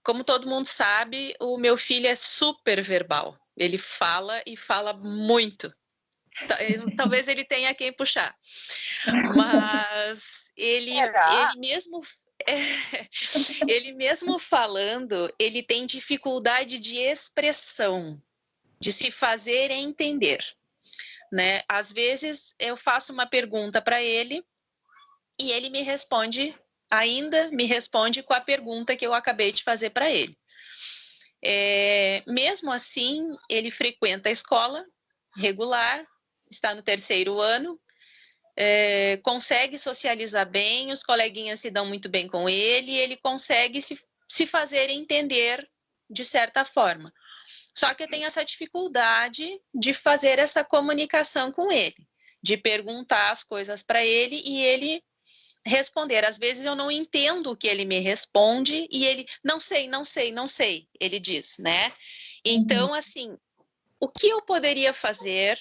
Como todo mundo sabe, o meu filho é super verbal. Ele fala e fala muito. Talvez ele tenha quem puxar. Mas ele mesmo falando, ele tem dificuldade de expressão, de se fazer entender, né? Às vezes eu faço uma pergunta para ele e ele me responde com a pergunta que eu acabei de fazer para ele. Mesmo assim, ele frequenta a escola regular, está no 3º ano, consegue socializar bem, os coleguinhas se dão muito bem com ele, e ele consegue se fazer entender de certa forma. Só que eu tenho essa dificuldade de fazer essa comunicação com ele, de perguntar as coisas para ele e ele responder. Às vezes eu não entendo o que ele me responde e ele, não sei, ele diz, né? Então, assim, o que eu poderia fazer?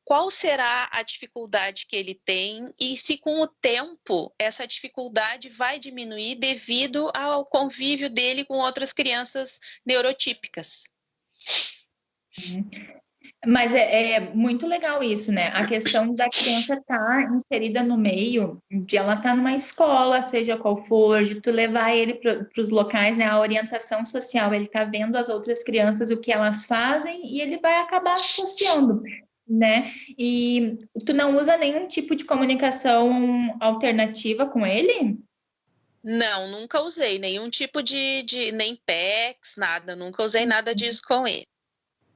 Qual será a dificuldade que ele tem e se com o tempo essa dificuldade vai diminuir devido ao convívio dele com outras crianças neurotípicas? Mas é muito legal isso, né? A questão da criança estar inserida no meio, de ela estar numa escola, seja qual for, de tu levar ele para os locais, né? A orientação social, ele tá vendo as outras crianças, o que elas fazem, e ele vai acabar associando, né? E tu não usa nenhum tipo de comunicação alternativa com ele? Não, nunca usei nenhum tipo de nem PECs, nada, nunca usei nada disso com ele.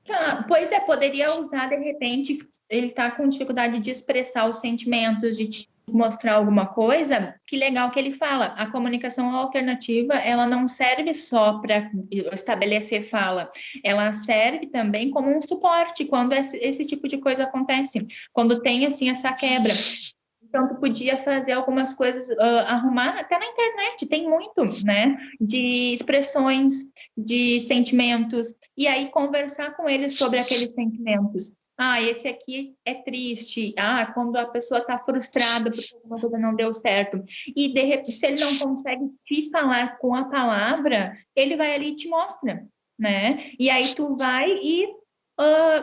Tá, pois poderia usar, de repente, ele tá com dificuldade de expressar os sentimentos, de te mostrar alguma coisa, que legal que ele fala. A comunicação alternativa, ela não serve só para estabelecer fala, ela serve também como um suporte quando esse tipo de coisa acontece, quando tem, assim, essa quebra. Então, tu podia fazer algumas coisas, arrumar, até na internet, tem muito, né? De expressões, de sentimentos, e aí conversar com eles sobre aqueles sentimentos. Esse aqui é triste. Quando a pessoa está frustrada porque alguma coisa não deu certo. E, de repente, se ele não consegue te falar com a palavra, ele vai ali e te mostra, né? E aí tu vai e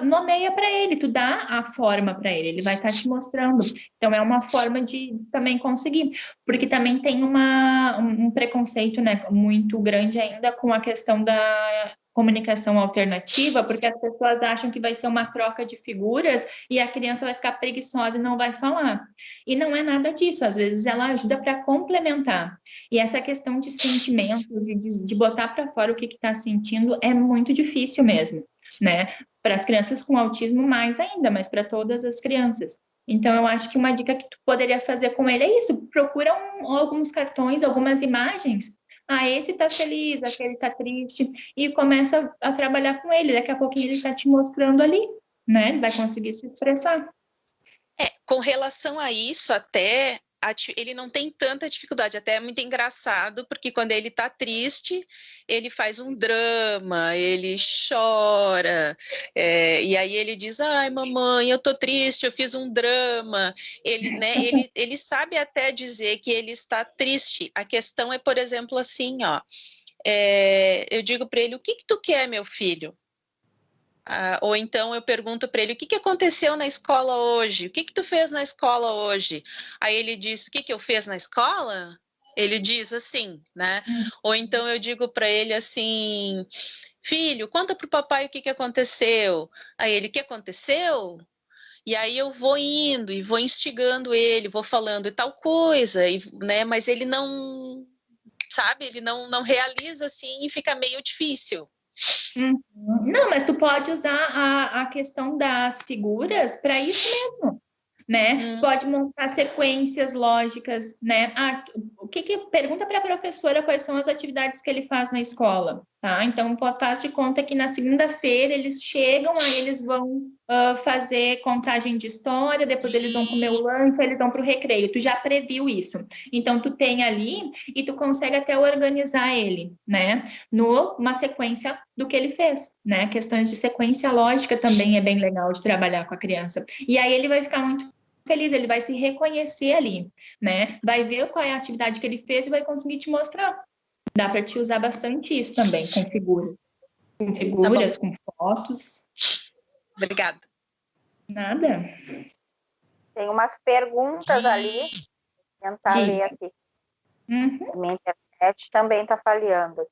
nomeia para ele, tu dá a forma para ele vai estar te mostrando. Então, é uma forma de também conseguir, porque também tem um preconceito, né, muito grande ainda com a questão da comunicação alternativa, porque as pessoas acham que vai ser uma troca de figuras e a criança vai ficar preguiçosa e não vai falar. E não é nada disso, às vezes ela ajuda para complementar. E essa questão de sentimentos e de botar para fora o que está sentindo é muito difícil mesmo, né? Para as crianças com autismo mais ainda, mas para todas as crianças. Então, eu acho que uma dica que tu poderia fazer com ele é isso, procura alguns cartões, algumas imagens, esse tá feliz, aquele tá triste, e começa a trabalhar com ele, daqui a pouquinho ele tá te mostrando ali, né? Ele vai conseguir se expressar. Com relação a isso, até ele não tem tanta dificuldade, até é muito engraçado, porque quando ele tá triste, ele faz um drama, ele chora, e aí ele diz, ai mamãe, eu tô triste, eu fiz um drama, ele sabe até dizer que ele está triste. A questão é, por exemplo, assim, eu digo para ele, o que tu quer, meu filho? Ou então eu pergunto para ele, o que aconteceu na escola hoje? O que tu fez na escola hoje? Aí ele diz, o que eu fiz na escola? Ele diz assim, né? Ou então eu digo para ele assim, filho, conta pro papai o que aconteceu. Aí ele, o que aconteceu? E aí eu vou indo e vou instigando ele, vou falando tal coisa, né? Mas ele não, sabe? Ele não realiza assim e fica meio difícil. Não, mas tu pode usar a questão das figuras para isso mesmo, né? Pode montar sequências lógicas, né? pergunta para a professora quais são as atividades que ele faz na escola, tá? Então, faz de conta que na segunda-feira eles chegam, aí eles vão fazer contagem de história, depois eles vão comer o lanche, eles vão para o recreio. Tu já previu isso. Então, tu tem ali e tu consegue até organizar ele, né? Numa sequência do que ele fez, né? Questões de sequência lógica também é bem legal de trabalhar com a criança. E aí ele vai ficar muito feliz, ele vai se reconhecer ali, né? Vai ver qual é a atividade que ele fez e vai conseguir te mostrar. Dá para te usar bastante isso também, com figuras, Tá com fotos. Obrigada. Nada. Tem umas perguntas ali, vou tentar ler aqui. A minha internet também está falhando.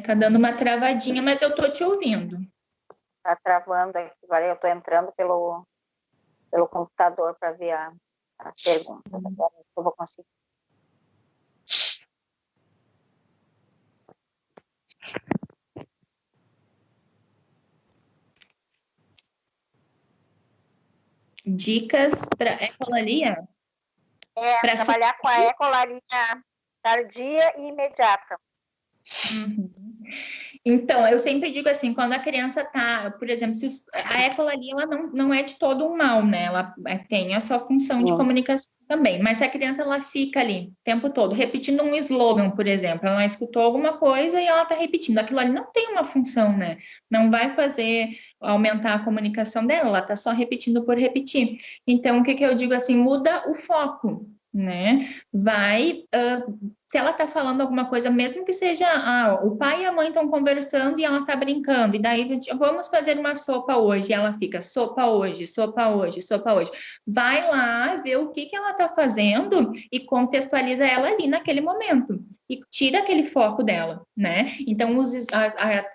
Tá dando uma travadinha, mas eu tô te ouvindo. Está travando aqui, agora eu estou entrando pelo computador para ver as perguntas. Agora eu vou conseguir. Dicas para ecolalia? Pra trabalhar com a ecolalia tardia e imediata. Então, eu sempre digo assim, quando a criança tá, por exemplo, a ecolalia ela não é de todo um mal, né? Ela tem a sua função de comunicação também, mas se a criança ela fica ali o tempo todo repetindo um slogan, por exemplo, ela escutou alguma coisa e ela tá repetindo, aquilo ali não tem uma função, né? Não vai fazer aumentar a comunicação dela, ela tá só repetindo por repetir. Então, o que eu digo assim, muda o foco, né? Se ela tá falando alguma coisa, mesmo que seja, o pai e a mãe estão conversando e ela tá brincando, e daí vamos fazer uma sopa hoje, e ela fica, sopa hoje, sopa hoje, sopa hoje. Vai lá ver o que ela tá fazendo e contextualiza ela ali naquele momento, e tira aquele foco dela, né? Então,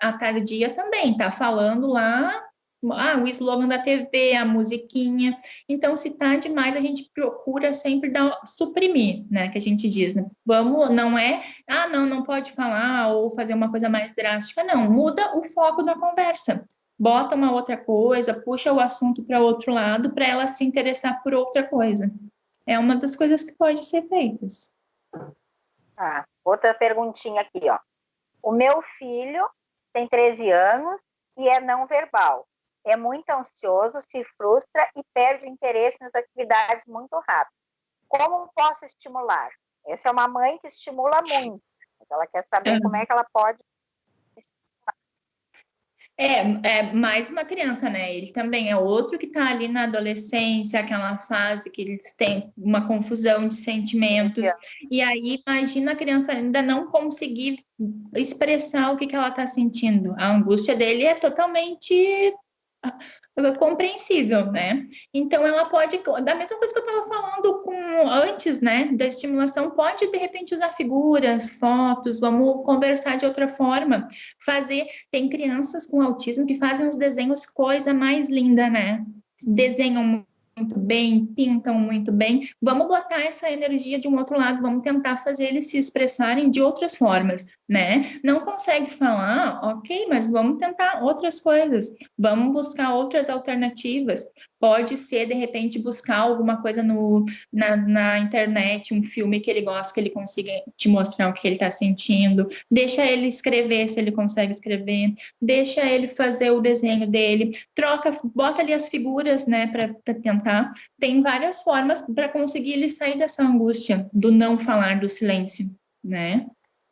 a tardia também tá falando lá, o slogan da TV, a musiquinha. Então, se tá demais, a gente procura sempre suprimir, né? Que a gente diz, né? Não é, não pode falar ou fazer uma coisa mais drástica, não. Muda o foco da conversa. Bota uma outra coisa, puxa o assunto para outro lado para ela se interessar por outra coisa. É uma das coisas que pode ser feitas. Outra perguntinha aqui, ó. O meu filho tem 13 anos e é não verbal. É muito ansioso, se frustra e perde o interesse nas atividades muito rápido. Como posso estimular? Essa é uma mãe que estimula muito. Ela quer saber como é que ela pode estimular. Mais uma criança, né? Ele também é outro que está ali na adolescência, aquela fase que eles têm uma confusão de sentimentos. E aí, imagina a criança ainda não conseguir expressar o que ela está sentindo. A angústia dele é totalmente compreensível, né? Então ela pode, da mesma coisa que eu estava falando antes, né, da estimulação, pode de repente usar figuras, fotos, vamos conversar de outra forma, tem crianças com autismo que fazem os desenhos coisa mais linda, né? Desenham muito bem, pintam muito bem, vamos botar essa energia de um outro lado, vamos tentar fazer eles se expressarem de outras formas, né? Não consegue falar, ok, mas vamos tentar outras coisas, vamos buscar outras alternativas. Pode ser, de repente, buscar alguma coisa na internet, um filme que ele gosta, que ele consiga te mostrar o que ele está sentindo. Deixa ele escrever, se ele consegue escrever. Deixa ele fazer o desenho dele. Bota ali as figuras, né, para tentar. Tem várias formas para conseguir ele sair dessa angústia do não falar, do silêncio, né?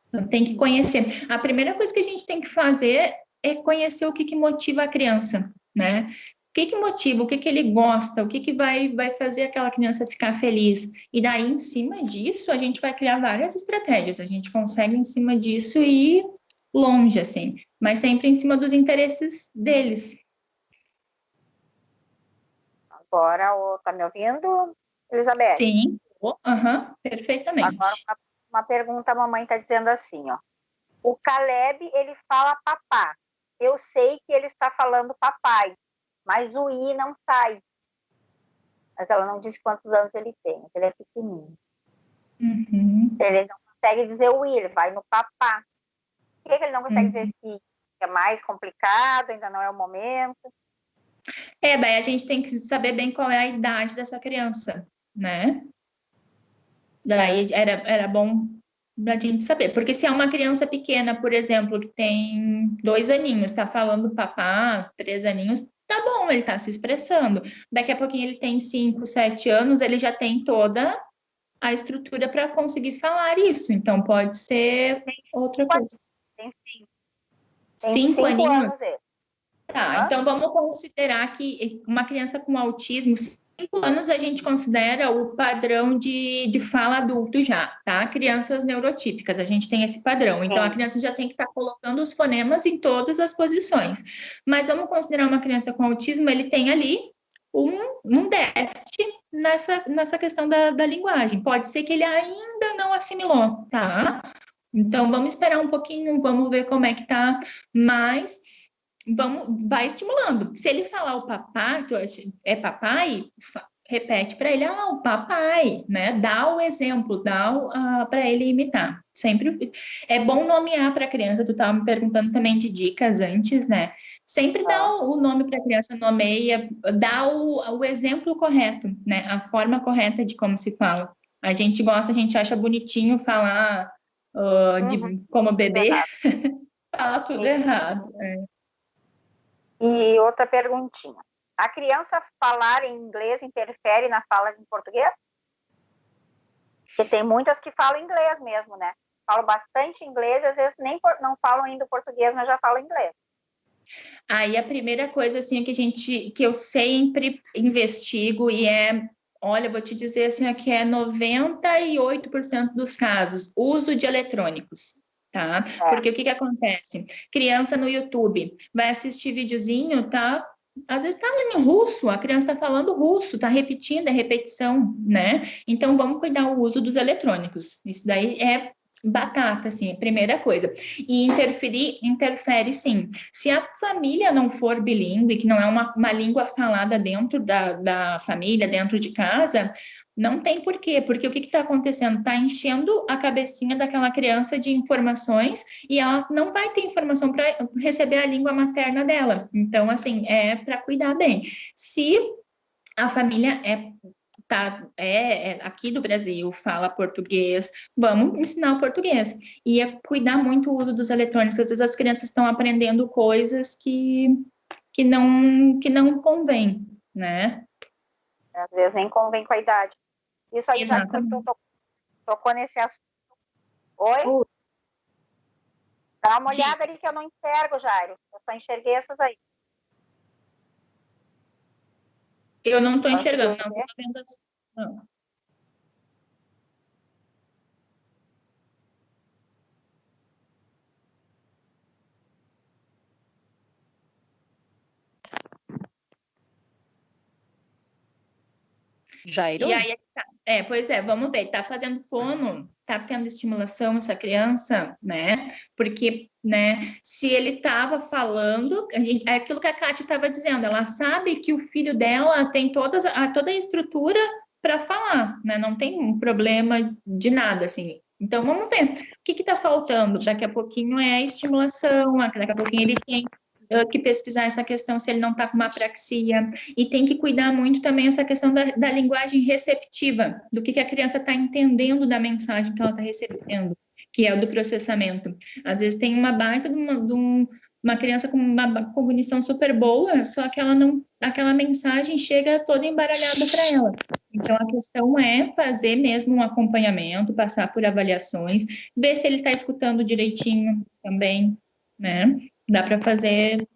Então, tem que conhecer. A primeira coisa que a gente tem que fazer é conhecer o que motiva a criança, né? O que motiva, o que ele gosta, o que vai fazer aquela criança ficar feliz. E daí, em cima disso, a gente vai criar várias estratégias. A gente consegue, em cima disso, ir longe, assim. Mas sempre em cima dos interesses deles. Agora, tá me ouvindo, Elizabeth? Sim, perfeitamente. Agora, uma pergunta, a mamãe está dizendo assim, ó. O Caleb, ele fala papá. Eu sei que ele está falando papai, mas o I não sai. Mas ela não disse quantos anos ele tem, ele é pequenininho. Ele não consegue dizer o I, ele vai no papá. Por que ele não consegue dizer esse I? É mais complicado, ainda não é o momento. Daí a gente tem que saber bem qual é a idade dessa criança, né? Daí era bom da gente saber. Porque se é uma criança pequena, por exemplo, que tem 2 aninhos, está falando papá, 3 aninhos, tá bom, ele está se expressando. Daqui a pouquinho ele tem 5, 7 anos, ele já tem toda a estrutura para conseguir falar isso. Então pode ser outra coisa. Tem 5. 5 aninhos? Ele. Tá, então vamos considerar que uma criança com autismo, 5 anos a gente considera o padrão de fala adulto já, tá? Crianças neurotípicas, a gente tem esse padrão. Então, a criança já tem que estar colocando os fonemas em todas as posições. Mas vamos considerar uma criança com autismo, ele tem ali um déficit nessa questão da linguagem. Pode ser que ele ainda não assimilou, tá? Então, vamos esperar um pouquinho, vamos ver como é que tá, mas vai estimulando. Se ele falar o papai, é papai, repete para ele, o papai, né? Dá o exemplo, para ele imitar. Sempre é bom nomear para a criança. Tu estava me perguntando também de dicas antes, né? Sempre dá o nome para a criança, nomeia, dá o exemplo correto, né? A forma correta de como se fala. A gente gosta, a gente acha bonitinho falar como bebê, fala tudo errado. E outra perguntinha. A criança falar em inglês interfere na fala em português? Porque tem muitas que falam inglês mesmo, né? Falam bastante inglês, às vezes não falam ainda o português, mas já falam inglês. Aí a primeira coisa assim que eu sempre investigo e olha, vou te dizer assim, que é 98% dos casos, uso de eletrônicos. Tá? Porque o que acontece? Criança no YouTube vai assistir videozinho, tá? Às vezes tá em russo, a criança tá falando russo, tá repetindo, é repetição, né? Então vamos cuidar do uso dos eletrônicos. Isso daí é batata, assim, a primeira coisa. E interfere sim. Se a família não for bilíngue, que não é uma língua falada dentro da família, dentro de casa, não tem porquê, porque o que está acontecendo? Está enchendo a cabecinha daquela criança de informações e ela não vai ter informação para receber a língua materna dela. Então, assim, é para cuidar bem. Se a família aqui do Brasil, fala português, vamos ensinar o português. E cuidar muito o uso dos eletrônicos. Às vezes as crianças estão aprendendo coisas que não convém, né? Às vezes nem convém com a idade. Isso aí, já que tu tocou nesse assunto. Oi? Dá uma olhada ali que eu não enxergo, Jairo. Eu só enxerguei essas aí. Eu não estou enxergando, não estou vendo não. Jairo? E aí, pois é, vamos ver, ele tá fazendo fono, tá tendo estimulação essa criança, né? Porque, né, se ele tava falando, é aquilo que a Kátia estava dizendo, ela sabe que o filho dela tem toda a estrutura para falar, né? Não tem um problema de nada, assim. Então, vamos ver o que está faltando. Daqui a pouquinho é a estimulação, daqui a pouquinho ele tem que pesquisar essa questão se ele não está com uma apraxia, e tem que cuidar muito também essa questão da linguagem receptiva, do que a criança está entendendo da mensagem que ela está recebendo, que é o do processamento. Às vezes tem uma baita de uma criança com uma cognição super boa, só que aquela mensagem chega toda embaralhada para ela. Então, a questão é fazer mesmo um acompanhamento, passar por avaliações, ver se ele está escutando direitinho também, né? Dá para fazer...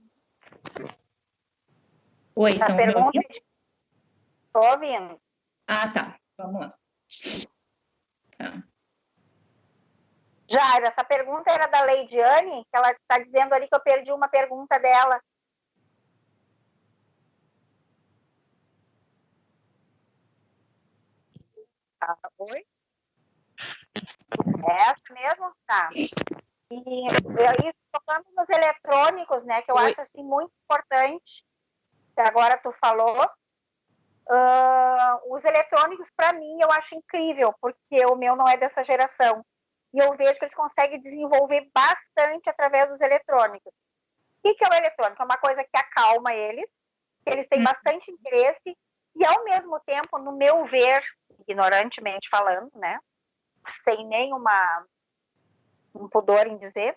Oi, então... Estou ouvindo. Ah, tá. Vamos lá. Tá. Jairo, essa pergunta era da Leidiane, que ela está dizendo ali que eu perdi uma pergunta dela. Oi? É essa mesmo? Tá. E isso, tocando nos eletrônicos, né, que eu acho assim muito importante, que agora tu falou, os eletrônicos, para mim, eu acho incrível, porque o meu não é dessa geração. E eu vejo que eles conseguem desenvolver bastante através dos eletrônicos. O que é o eletrônico? É uma coisa que acalma eles, que eles têm bastante interesse, e ao mesmo tempo, no meu ver, ignorantemente falando, né, sem nenhuma um pudor em dizer,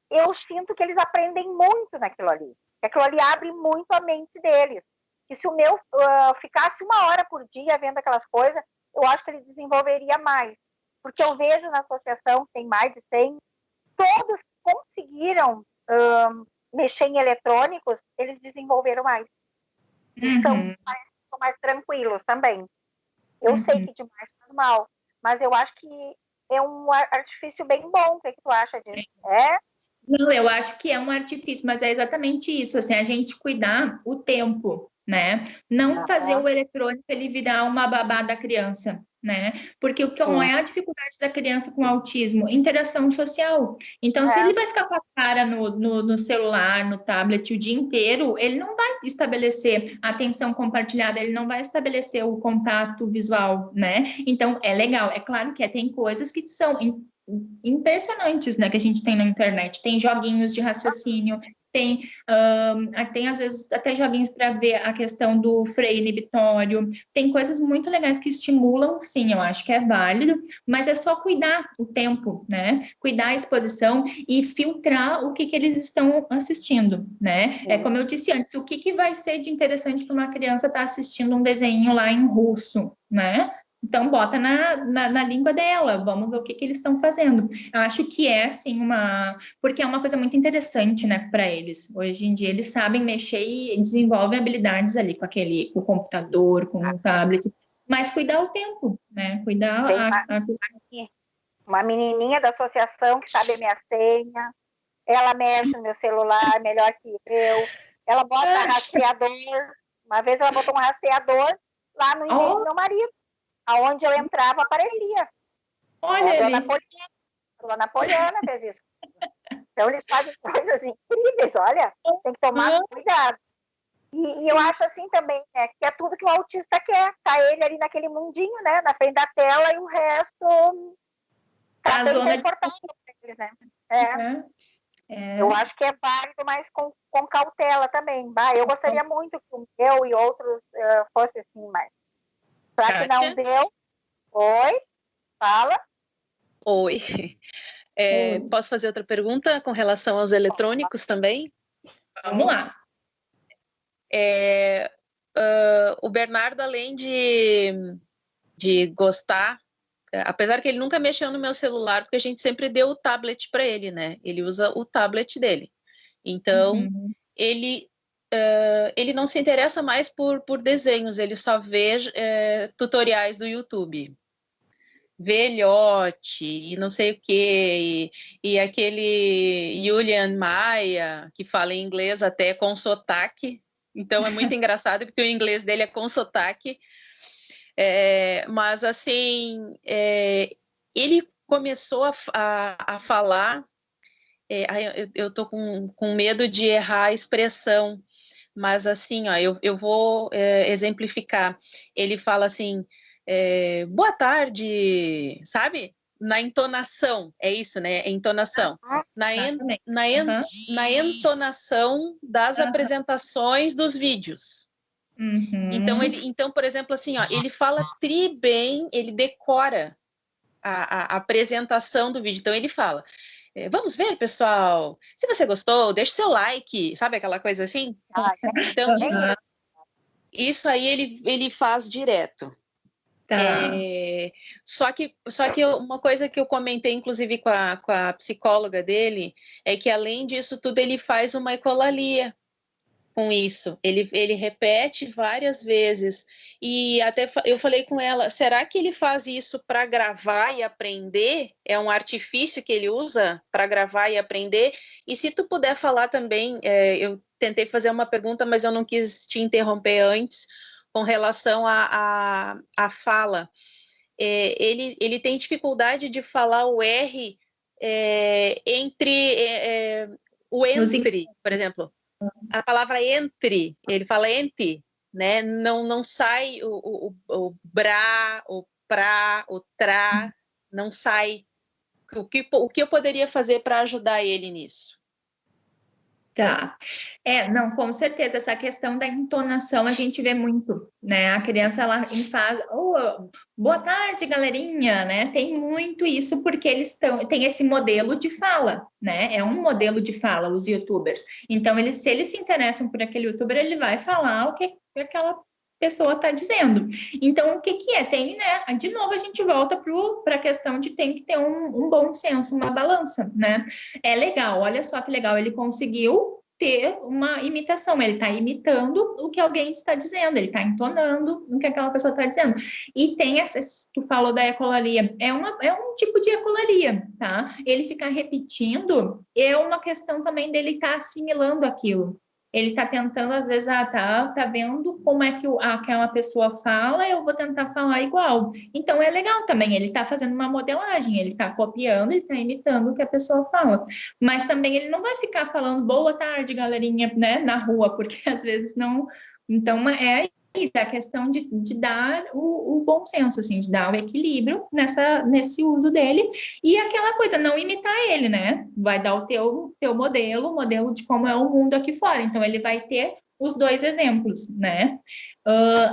eu sinto que eles aprendem muito naquilo ali. Aquilo ali abre muito a mente deles. E se o meu ficasse 1 hora por dia vendo aquelas coisas, eu acho que ele desenvolveria mais. Porque eu vejo na associação, tem mais de 100, todos conseguiram mexer em eletrônicos, eles desenvolveram mais. São mais tranquilos também. Eu sei que demais faz mal, mas eu acho que é um artifício bem bom. O que tu acha disso? Não, eu acho que é um artifício, mas é exatamente isso, assim, a gente cuidar o tempo, né? Não fazer o eletrônico ele virar uma babá da criança, né? Porque o que é a dificuldade da criança com autismo? Interação social. Então, se ele vai ficar com a cara no celular, no tablet o dia inteiro, ele não vai estabelecer atenção compartilhada, ele não vai estabelecer o contato visual, né? Então, é legal. É claro que tem coisas que são impressionantes, né, que a gente tem na internet. Tem joguinhos de raciocínio, tem às vezes até joguinhos para ver a questão do freio inibitório, tem coisas muito legais que estimulam, sim, eu acho que é válido, mas é só cuidar o tempo, né, cuidar a exposição e filtrar o que eles estão assistindo, né, é como eu disse antes, o que vai ser de interessante para uma criança estar assistindo um desenho lá em russo, né. Então, bota na língua dela, vamos ver o que eles estão fazendo. Eu acho que é, assim, porque é uma coisa muito interessante, né, para eles. Hoje em dia, eles sabem mexer e desenvolvem habilidades ali com com o computador, com o tablet, mas cuidar o tempo, né, cuidar uma menininha da associação que sabe a minha senha, ela mexe no meu celular melhor que eu, ela bota rastreador, uma vez ela botou um rastreador lá no e-mail do meu marido. Aonde eu entrava, aparecia. Olha, a dona Poliana fez isso. Então, eles fazem coisas incríveis, olha, tem que tomar cuidado. E eu acho assim também, né, que é tudo que o autista quer. Tá ele ali naquele mundinho, né, na frente da tela, e o resto tá bem confortável para eles, né. Eu acho que é válido, mas com cautela também. Eu gostaria muito que o meu e outros fosse assim, mas será que não deu? Oi? Fala. Oi. Posso fazer outra pergunta com relação aos eletrônicos também? Vamos lá. O Bernardo, além de gostar, apesar que ele nunca mexeu no meu celular, porque a gente sempre deu o tablet para ele, né? Ele usa o tablet dele. Então, ele não se interessa mais por desenhos, ele só vê tutoriais do YouTube. Velhote e não sei o que, e aquele Julian Maia, que fala em inglês até com sotaque, então é muito engraçado, porque o inglês dele é com sotaque, mas assim, ele começou a falar, eu tô com medo de errar a expressão, mas assim, ó, eu vou exemplificar, ele fala assim, boa tarde, sabe? Na entonação, é isso, né? Entonação. Na entonação das apresentações dos vídeos. Então, por exemplo, assim, ó, ele fala tri bem, ele decora a apresentação do vídeo. Então, ele fala, vamos ver, pessoal, se você gostou, deixe seu like, sabe aquela coisa assim? Então, isso aí ele faz direto. Só que uma coisa que eu comentei, inclusive, com a psicóloga dele, é que, além disso tudo, ele faz uma ecolalia com isso. Ele repete várias vezes. E até eu falei com ela, será que ele faz isso para gravar e aprender? É um artifício que ele usa para gravar e aprender? E se tu puder falar também, eu tentei fazer uma pergunta, mas eu não quis te interromper antes, com relação à fala. Ele tem dificuldade de falar o R entre o entre, por exemplo. A palavra entre, ele fala ente, né? Não sai o bra, o pra, o tra, não sai. O que eu poderia fazer para ajudar ele nisso? Tá. Não, com certeza, essa questão da entonação a gente vê muito, né? A criança, ela faz, boa tarde, galerinha, né? Tem muito isso porque tem esse modelo de fala, né? É um modelo de fala, os YouTubers. Então, se eles se interessam por aquele YouTuber, ele vai falar o que aquela pessoa está dizendo. Então, o que é? Tem, né? De novo, a gente volta para a questão de tem que ter um bom senso, uma balança, né? É legal, olha só que legal, ele conseguiu ter uma imitação, ele está imitando o que alguém está dizendo, ele está entonando o que aquela pessoa está dizendo. E tem tu falou da ecolalia, é um tipo de ecolalia, tá? Ele ficar repetindo é uma questão também dele estar assimilando aquilo. Ele está tentando, às vezes, tá vendo como é que aquela pessoa fala, eu vou tentar falar igual. Então, é legal também, ele está fazendo uma modelagem, ele está copiando, ele está imitando o que a pessoa fala. Mas também ele não vai ficar falando boa tarde, galerinha, né, na rua, porque às vezes não... Então, é isso, é a questão de dar o bom senso, assim, de dar o equilíbrio nesse uso dele. E aquela coisa, não imitar ele, né? Vai dar o teu modelo, o modelo de como é o mundo aqui fora. Então, ele vai ter os dois exemplos, né?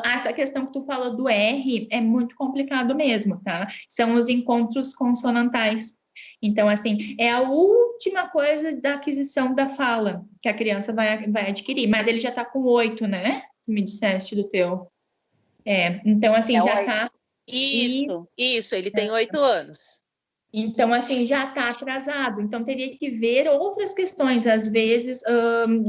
Essa questão que tu falou do R é muito complicado mesmo, tá? São os encontros consonantais. Então, assim, é a última coisa da aquisição da fala que a criança vai adquirir. Mas ele já tá com 8, né? Me disseste do teu. Então, assim, já tá... Isso, ele tem 8 anos. Então, assim, já está atrasado. Então, teria que ver outras questões, às vezes,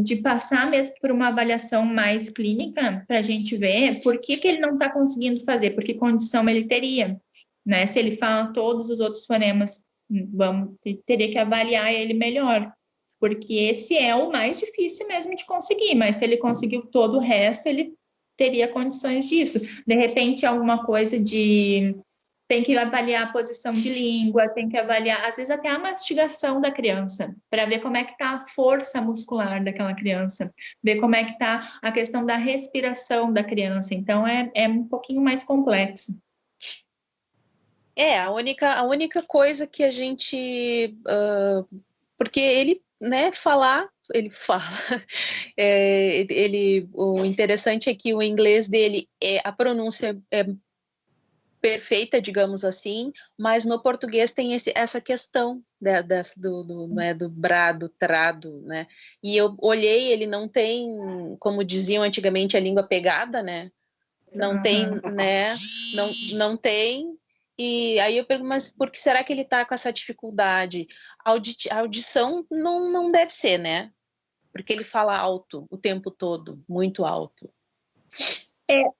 de passar mesmo por uma avaliação mais clínica, para a gente ver por que ele não está conseguindo fazer, porque condição ele teria, né? Se ele fala todos os outros fonemas, teria que avaliar ele melhor. Porque esse é o mais difícil mesmo de conseguir, mas se ele conseguiu todo o resto, ele teria condições disso. De repente, alguma coisa tem que avaliar a posição de língua, tem que avaliar, às vezes, até a mastigação da criança, para ver como é que está a força muscular daquela criança, ver como é que está a questão da respiração da criança. Então, é um pouquinho mais complexo. A única coisa que a gente... porque ele... né, ele fala. O interessante é que o inglês dele, a pronúncia é perfeita, digamos assim, mas no português tem essa questão do brado, trado, né? E eu olhei, ele não tem, como diziam antigamente, a língua pegada, né? Não tem, né? Não tem. E aí eu pergunto, mas por que será que ele está com essa dificuldade? A audição não deve ser, né? Porque ele fala alto o tempo todo, muito alto.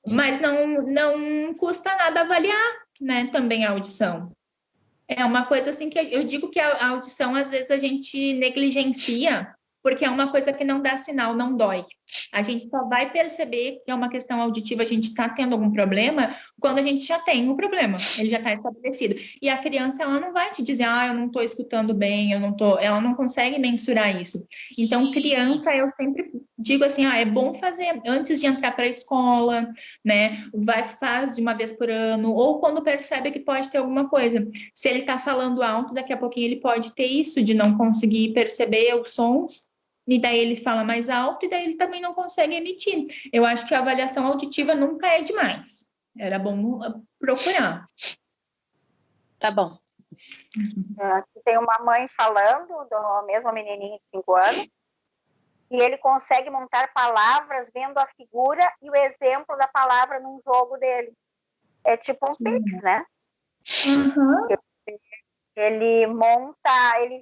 Mas não custa nada avaliar, né, também a audição. É uma coisa assim que eu digo que a audição, às vezes, a gente negligencia, porque é uma coisa que não dá sinal, não dói. A gente só vai perceber que é uma questão auditiva, a gente está tendo algum problema, quando a gente já tem um problema, ele já está estabelecido. E a criança, ela não vai te dizer, eu não estou escutando bem, ela não consegue mensurar isso. Então, criança, eu sempre digo assim, é bom fazer antes de entrar para a escola, né? Faz de uma vez por ano, ou quando percebe que pode ter alguma coisa. Se ele está falando alto, daqui a pouquinho ele pode ter isso, de não conseguir perceber os sons, e daí ele fala mais alto, e daí ele também não consegue emitir. Eu acho que a avaliação auditiva nunca é demais. Era bom procurar. Tá bom. Aqui tem uma mãe falando, do mesmo menininho de 5 anos, e ele consegue montar palavras vendo a figura e o exemplo da palavra num jogo dele. É tipo um Pix, né? Uhum. Ele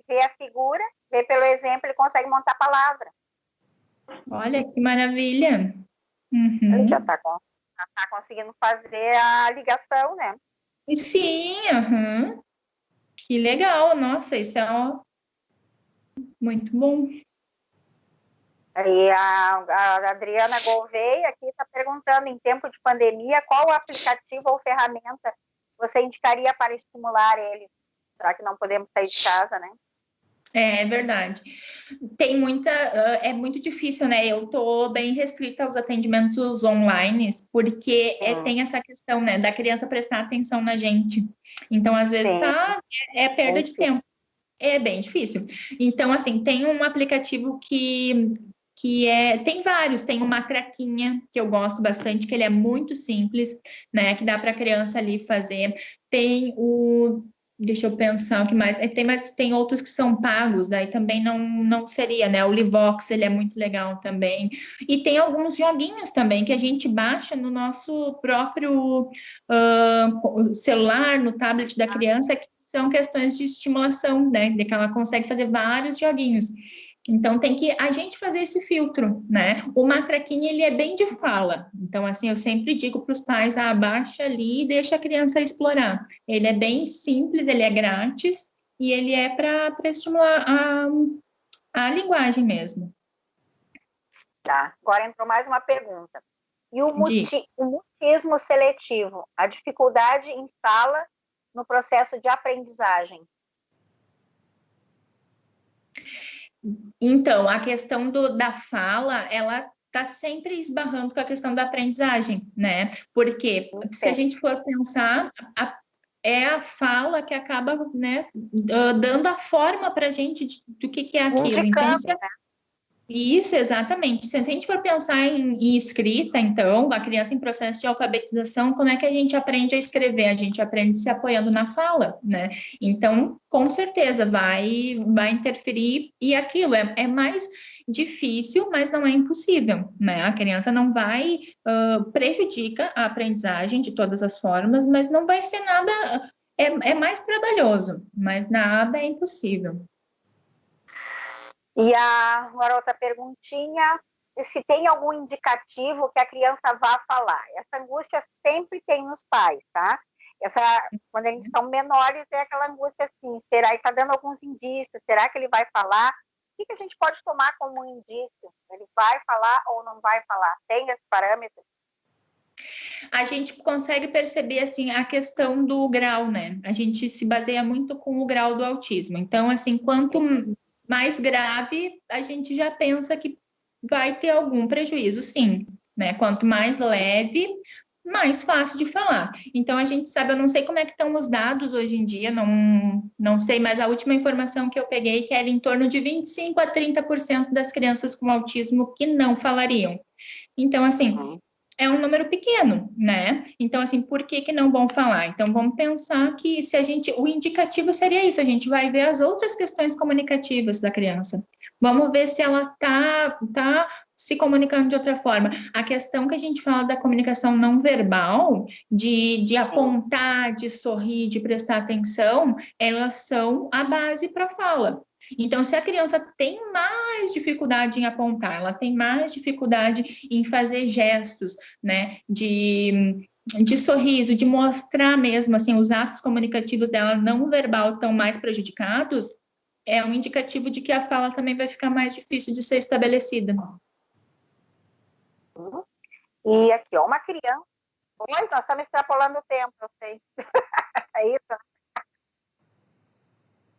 vê a figura, vê pelo exemplo, ele consegue montar a palavra. Olha, que maravilha. Uhum. Ele já está conseguindo fazer a ligação, né? Sim, uhum. Que legal. Nossa, isso é muito bom. E a Adriana Gouveia aqui está perguntando, em tempo de pandemia, qual aplicativo ou ferramenta você indicaria para estimular ele? Já que não podemos sair de casa, né? É verdade. Tem é muito difícil, né? Eu tô bem restrita aos atendimentos online, porque tem essa questão, né, da criança prestar atenção na gente. Então, às vezes, é perda de tempo. É bem difícil. Então, assim, tem um aplicativo que tem vários, tem o Matraquinha, que eu gosto bastante, que ele é muito simples, né, que dá para a criança ali fazer. Tem deixa eu pensar o que mais. Tem outros que são pagos, daí também não seria, né? O Livox, ele é muito legal também. E tem alguns joguinhos também que a gente baixa no nosso próprio celular, no tablet da criança, que são questões de estimulação, né? De que ela consegue fazer vários joguinhos. Então, tem que a gente fazer esse filtro, né? O Matraquinha, ele é bem de fala. Então, assim, eu sempre digo para os pais, baixa ali e deixa a criança explorar. Ele é bem simples, ele é grátis e ele é para estimular a linguagem mesmo. Tá, agora entrou mais uma pergunta. E o mutismo seletivo, a dificuldade em fala no processo de aprendizagem? Então, a questão da fala, ela está sempre esbarrando com a questão da aprendizagem, né? Porque se a gente for pensar, é a fala que acaba, né, dando a forma para a gente do que é aquilo. Então, isso, exatamente. Se a gente for pensar em escrita, então, a criança em processo de alfabetização, como é que a gente aprende a escrever? A gente aprende se apoiando na fala, né? Então, com certeza, vai interferir, e aquilo é mais difícil, mas não é impossível, né? A criança não vai, prejudica a aprendizagem de todas as formas, mas não vai ser nada, é mais trabalhoso, mas nada é impossível. E agora outra perguntinha, se tem algum indicativo que a criança vá falar? Essa angústia sempre tem nos pais, tá? Quando eles são menores, é aquela angústia assim, será que está dando alguns indícios? Será que ele vai falar? O que a gente pode tomar como um indício? Ele vai falar ou não vai falar? Tem esse parâmetro? A gente consegue perceber, assim, a questão do grau, né? A gente se baseia muito com o grau do autismo. Então, assim, quanto mais grave, a gente já pensa que vai ter algum prejuízo, sim, né? Quanto mais leve, mais fácil de falar. Então, a gente sabe, eu não sei como é que estão os dados hoje em dia, não sei, mas a última informação que eu peguei que era em torno de 25% a 30% das crianças com autismo que não falariam. Então, assim, é um número pequeno, né? Então, assim, por que não vão falar? Então, vamos pensar que o indicativo seria isso, a gente vai ver as outras questões comunicativas da criança. Vamos ver se ela tá se comunicando de outra forma. A questão que a gente fala da comunicação não verbal, de apontar, de sorrir, de prestar atenção, elas são a base para a fala. Então, se a criança tem mais dificuldade em apontar, ela tem mais dificuldade em fazer gestos, né, de sorriso, de mostrar mesmo, assim, os atos comunicativos dela não verbal estão mais prejudicados, é um indicativo de que a fala também vai ficar mais difícil de ser estabelecida. E aqui, ó, uma criança... Oi, nós estamos extrapolando o tempo, eu sei. É isso?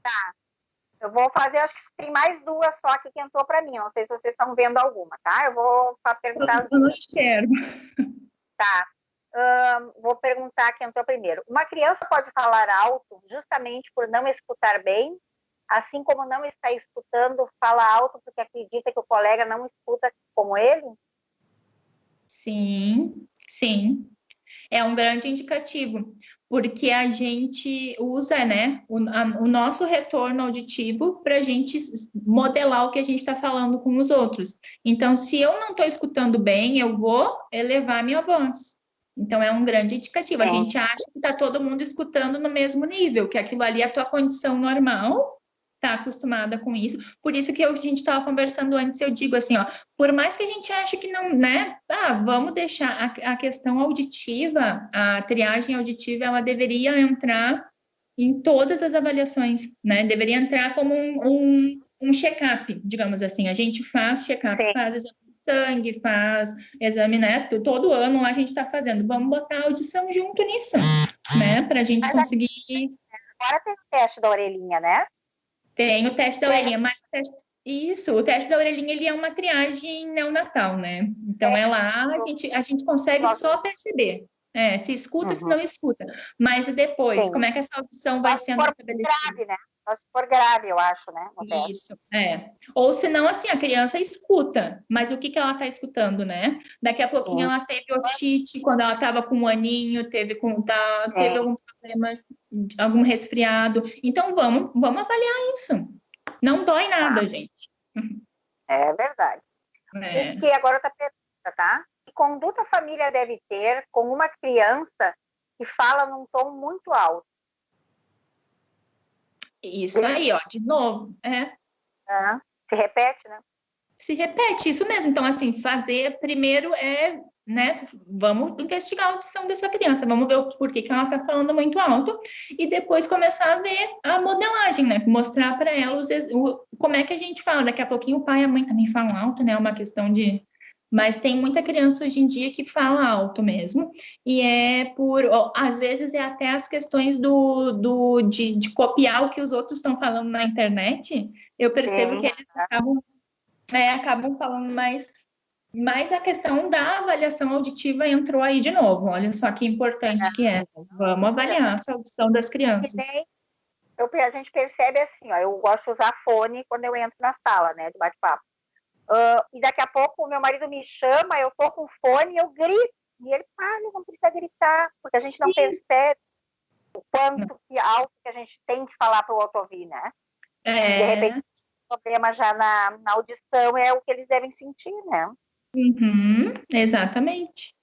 Tá. Eu vou fazer, acho que tem mais duas só aqui que entrou para mim. Não sei se vocês estão vendo alguma, tá? Eu vou perguntar. Eu não enxergo. Tá. Vou perguntar quem entrou primeiro. Uma criança pode falar alto justamente por não escutar bem, assim como não está escutando, fala alto porque acredita que o colega não escuta como ele? Sim, sim. É um grande indicativo, porque a gente usa, né, o nosso retorno auditivo para a gente modelar o que a gente está falando com os outros. Então, se eu não estou escutando bem, eu vou elevar minha voz. Então, é um grande indicativo. A gente acha que está todo mundo escutando no mesmo nível, que aquilo ali é a tua condição normal, está acostumada com isso. Por isso que a gente estava conversando antes, eu digo assim, ó, por mais que a gente ache que não, né, vamos deixar a questão auditiva, a triagem auditiva, ela deveria entrar em todas as avaliações, né, deveria entrar como um check-up, digamos assim, a gente faz check-up, faz exame de sangue, faz exame, né, todo ano lá a gente está fazendo, vamos botar a audição junto nisso, né, para a gente conseguir... Agora tem o teste da orelhinha, né? Tem o teste da orelhinha, mas o teste da orelhinha, ele é uma triagem neonatal, né? Então, a gente consegue só perceber. Se escuta, se não escuta. Mas depois, como é que essa audição vai sendo estabelecida? Grave, né? só se for grave, eu acho, né? Isso, Ou senão, assim, a criança escuta, mas o que ela está escutando, né? Daqui a pouquinho ela teve otite, quando ela estava com 1 aninho, teve algum problema, algum resfriado. Então, vamos avaliar isso. Não dói nada, gente. É verdade. O que agora tá pergunta, tá? Que conduta a família deve ter com uma criança que fala num tom muito alto? Isso aí, ó, de novo, Se repete, né? Se repete, isso mesmo. Então, assim, fazer primeiro né, vamos investigar a audição dessa criança, vamos ver por que ela está falando muito alto, e depois começar a ver a modelagem, né, mostrar para ela como é que a gente fala. Daqui a pouquinho o pai e a mãe também falam alto, né, é uma questão de... Mas tem muita criança hoje em dia que fala alto mesmo, e às vezes é até as questões de copiar o que os outros estão falando na internet. Eu percebo que eles acabam falando mais, mas a questão da avaliação auditiva entrou aí de novo. Olha só que importante que é. Vamos avaliar essa audição das crianças. A gente percebe assim, ó, eu gosto de usar fone quando eu entro na sala, né, de bate-papo. E daqui a pouco o meu marido me chama, eu tô com fone e eu grito. E ele fala, não precisa gritar, porque a gente não percebe o quanto que alto que a gente tem que falar para o outro ouvir, né? De repente, o problema já na audição é o que eles devem sentir, né? Exatamente.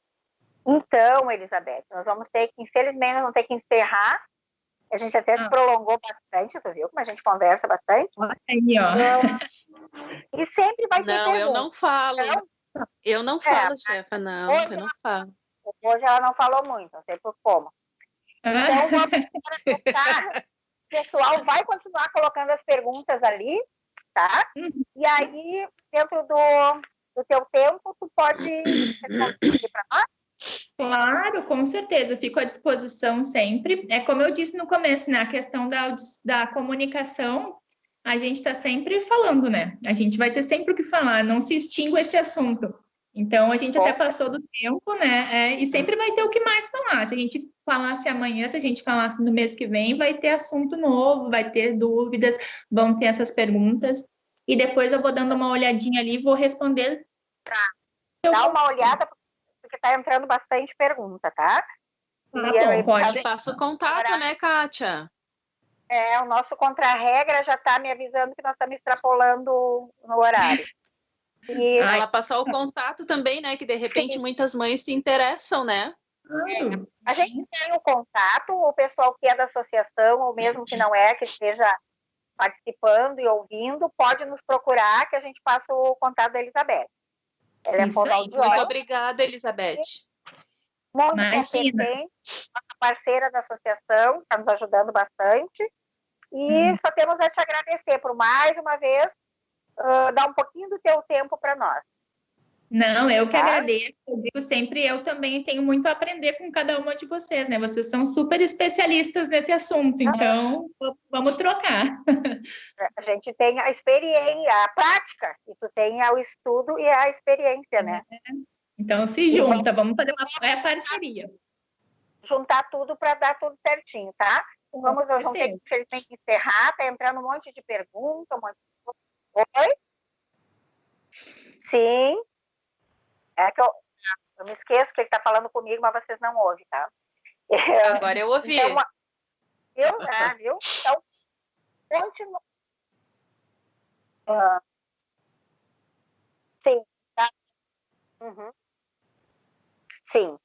Então, Elizabeth, nós vamos ter que, infelizmente, nós vamos ter que encerrar. A gente até se prolongou bastante, tu viu como a gente conversa bastante? Aí, ó. E sempre vai ter pergunta. Não, eu não falo. Eu não falo, chefa, não. Eu não falo. Hoje ela não falou muito, não sei por como. Então, vamos colocar. O pessoal vai continuar colocando as perguntas ali, tá? E aí, dentro do teu tempo, tu pode responder para nós? Claro, com certeza, fico à disposição sempre. É como eu disse no começo, né? A questão da comunicação, a gente está sempre falando, né? A gente vai ter sempre o que falar, não se extingue esse assunto. Então, a gente até passou do tempo, né? E sempre vai ter o que mais falar. Se a gente falasse amanhã, se a gente falasse no mês que vem, vai ter assunto novo, vai ter dúvidas, vão ter essas perguntas. E depois eu vou dando uma olhadinha ali e vou responder. Tá. Dá uma olhada, porque está entrando bastante pergunta, tá? Bom, pode. Passa o contato, né, Kátia? O nosso contra-regra já está me avisando que nós estamos extrapolando no horário. E ela passou o contato também, né? Que de repente muitas mães se interessam, né? A gente tem o contato, o pessoal que é da associação, ou mesmo que não é, que esteja participando e ouvindo, pode nos procurar, que a gente passa o contato da Elizabeth. Ela é fonoaudióloga. Muito obrigada, Elizabeth. Muito competente, nossa parceira da associação, está nos ajudando bastante. E só temos a te agradecer por mais uma vez dar um pouquinho do teu tempo para nós. Não, eu que agradeço. Eu digo sempre, eu também tenho muito a aprender com cada uma de vocês, né? Vocês são super especialistas nesse assunto, então vamos trocar. A gente tem a experiência, a prática, e tu tem o estudo e a experiência, né? Então se junta, vamos fazer uma parceria. Juntar tudo para dar tudo certinho, tá? Vamos ter que encerrar, tá entrando um monte de perguntas, Oi? Sim. É que eu me esqueço que ele está falando comigo, mas vocês não ouvem, tá? Agora eu ouvi. Então, viu? Então, continua. Sim. Tá? Sim.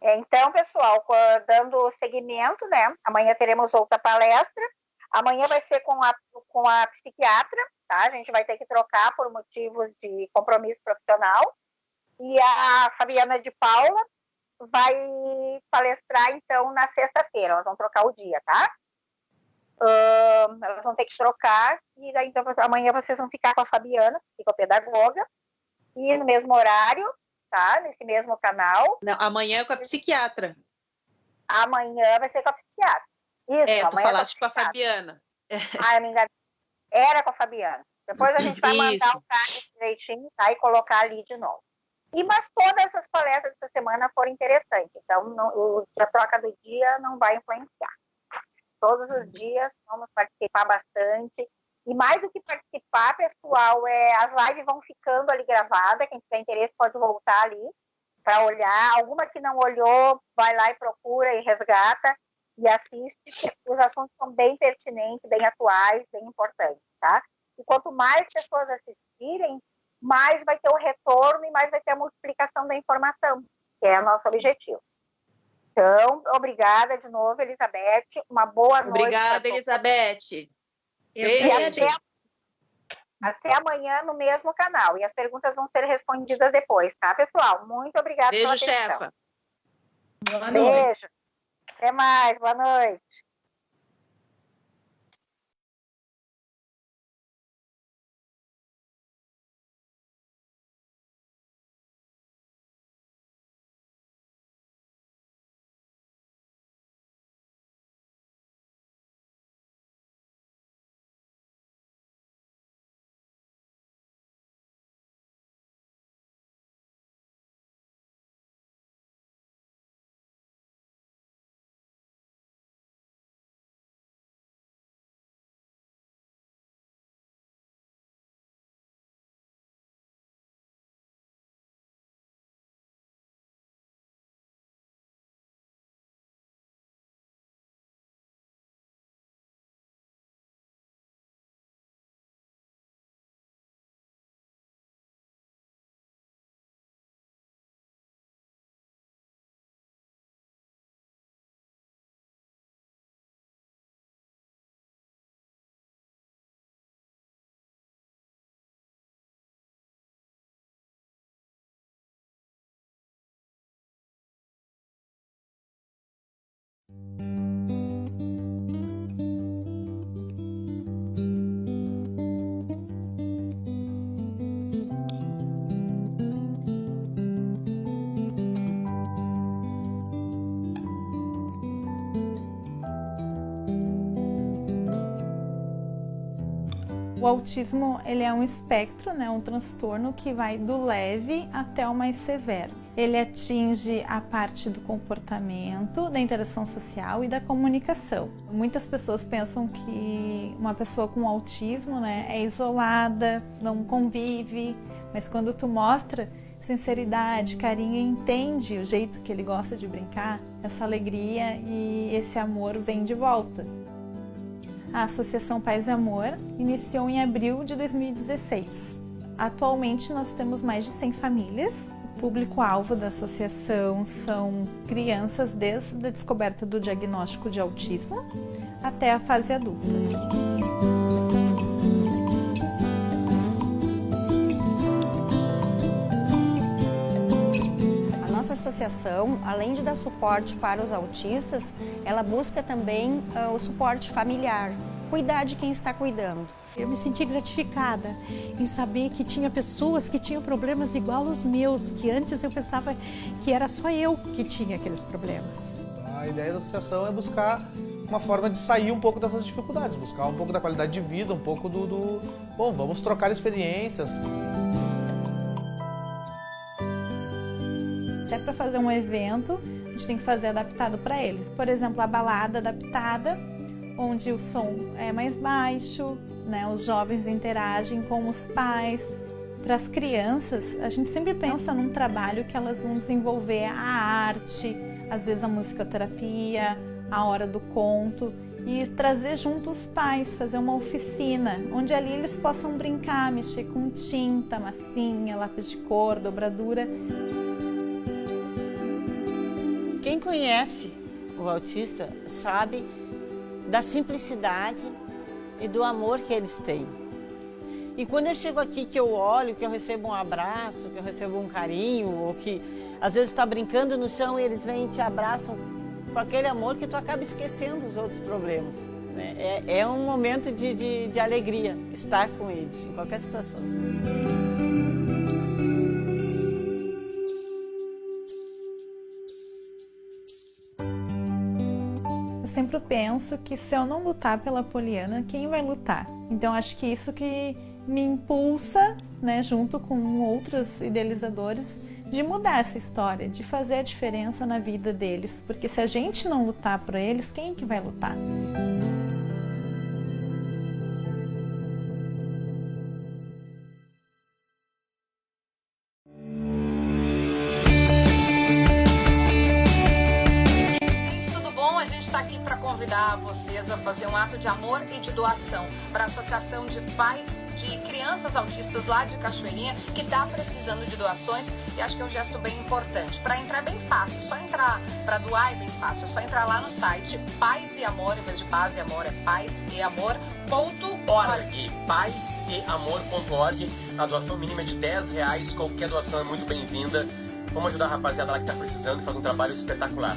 Então, pessoal, dando seguimento, né? Amanhã teremos outra palestra. Amanhã vai ser com a psiquiatra, tá? A gente vai ter que trocar por motivos de compromisso profissional. E a Fabiana de Paula vai palestrar, então, na sexta-feira. Elas vão trocar o dia, tá? Elas vão ter que trocar. E daí, então, amanhã vocês vão ficar com a Fabiana, psicopedagoga. E no mesmo horário, tá? Nesse mesmo canal. Não, amanhã é com a psiquiatra. Amanhã vai ser com a psiquiatra. Isso, tu falaste com a Fabiana. Eu me enganei. Era com a Fabiana. Depois a gente vai mandar o card direitinho, tá? E colocar ali de novo. Mas todas essas palestras dessa semana foram interessantes. Então, a troca do dia não vai influenciar. todos os dias, vamos participar bastante. E mais do que participar, pessoal, as lives vão ficando ali gravadas, quem tiver interesse pode voltar ali para olhar. Alguma que não olhou, vai lá e procura e resgata e assiste. Os assuntos são bem pertinentes, bem atuais, bem importantes, tá? E quanto mais pessoas assistirem, mais vai ter o retorno e mais vai ter a multiplicação da informação, que é o nosso objetivo. Então, obrigada de novo, Elizabeth. Uma boa noite. Obrigada, Elizabeth. Beijo. Até amanhã no mesmo canal. E as perguntas vão ser respondidas depois, tá, pessoal? Muito obrigada pela atenção. Beijo, chefa. Boa noite. Beijo. Até mais. Boa noite. O autismo, ele é um espectro, né, um transtorno que vai do leve até o mais severo. Ele atinge a parte do comportamento, da interação social e da comunicação. Muitas pessoas pensam que uma pessoa com autismo, né, é isolada, não convive, mas quando tu mostra sinceridade, carinho e entende o jeito que ele gosta de brincar, essa alegria e esse amor vem de volta. A Associação Paz e Amor iniciou em abril de 2016. Atualmente nós temos mais de 100 famílias. O público-alvo da associação são crianças desde a descoberta do diagnóstico de autismo até a fase adulta. Nossa associação, além de dar suporte para os autistas, ela busca também o suporte familiar, cuidar de quem está cuidando. Eu me senti gratificada em saber que tinha pessoas que tinham problemas igual aos meus, que antes eu pensava que era só eu que tinha aqueles problemas. A ideia da associação é buscar uma forma de sair um pouco dessas dificuldades, buscar um pouco da qualidade de vida, um pouco bom, vamos trocar experiências. Se é para fazer um evento, a gente tem que fazer adaptado para eles. Por exemplo, a balada adaptada, onde o som é mais baixo, né? Os jovens interagem com os pais. Para as crianças, a gente sempre pensa num trabalho que elas vão desenvolver a arte, às vezes a musicoterapia, a hora do conto, e trazer junto os pais, fazer uma oficina, onde ali eles possam brincar, mexer com tinta, massinha, lápis de cor, dobradura. Quem conhece o autista sabe da simplicidade e do amor que eles têm. E quando eu chego aqui, que eu olho, que eu recebo um abraço, que eu recebo um carinho, ou que às vezes está brincando no chão e eles vêm e te abraçam com aquele amor que tu acaba esquecendo os outros problemas. Né? É um momento de alegria estar com eles, em qualquer situação. Sempre penso que se eu não lutar pela Poliana, quem vai lutar? Então acho que isso que me impulsa, né, junto com outros idealizadores, de mudar essa história, de fazer a diferença na vida deles, porque se a gente não lutar por eles, quem que vai lutar? Convidar vocês a fazer um ato de amor e de doação para a Associação de Pais de Crianças Autistas lá de Cachoeirinha, que está precisando de doações, e acho que é um gesto bem importante. Para entrar é bem fácil, só entrar, para doar é bem fácil, é só entrar lá no site Paz e Amor, em vez de Paz e Amor, é paiseamor.org. Paiseamor.org. A doação mínima é de R$10, qualquer doação é muito bem-vinda. Vamos ajudar a rapaziada lá que está precisando e fazer um trabalho espetacular.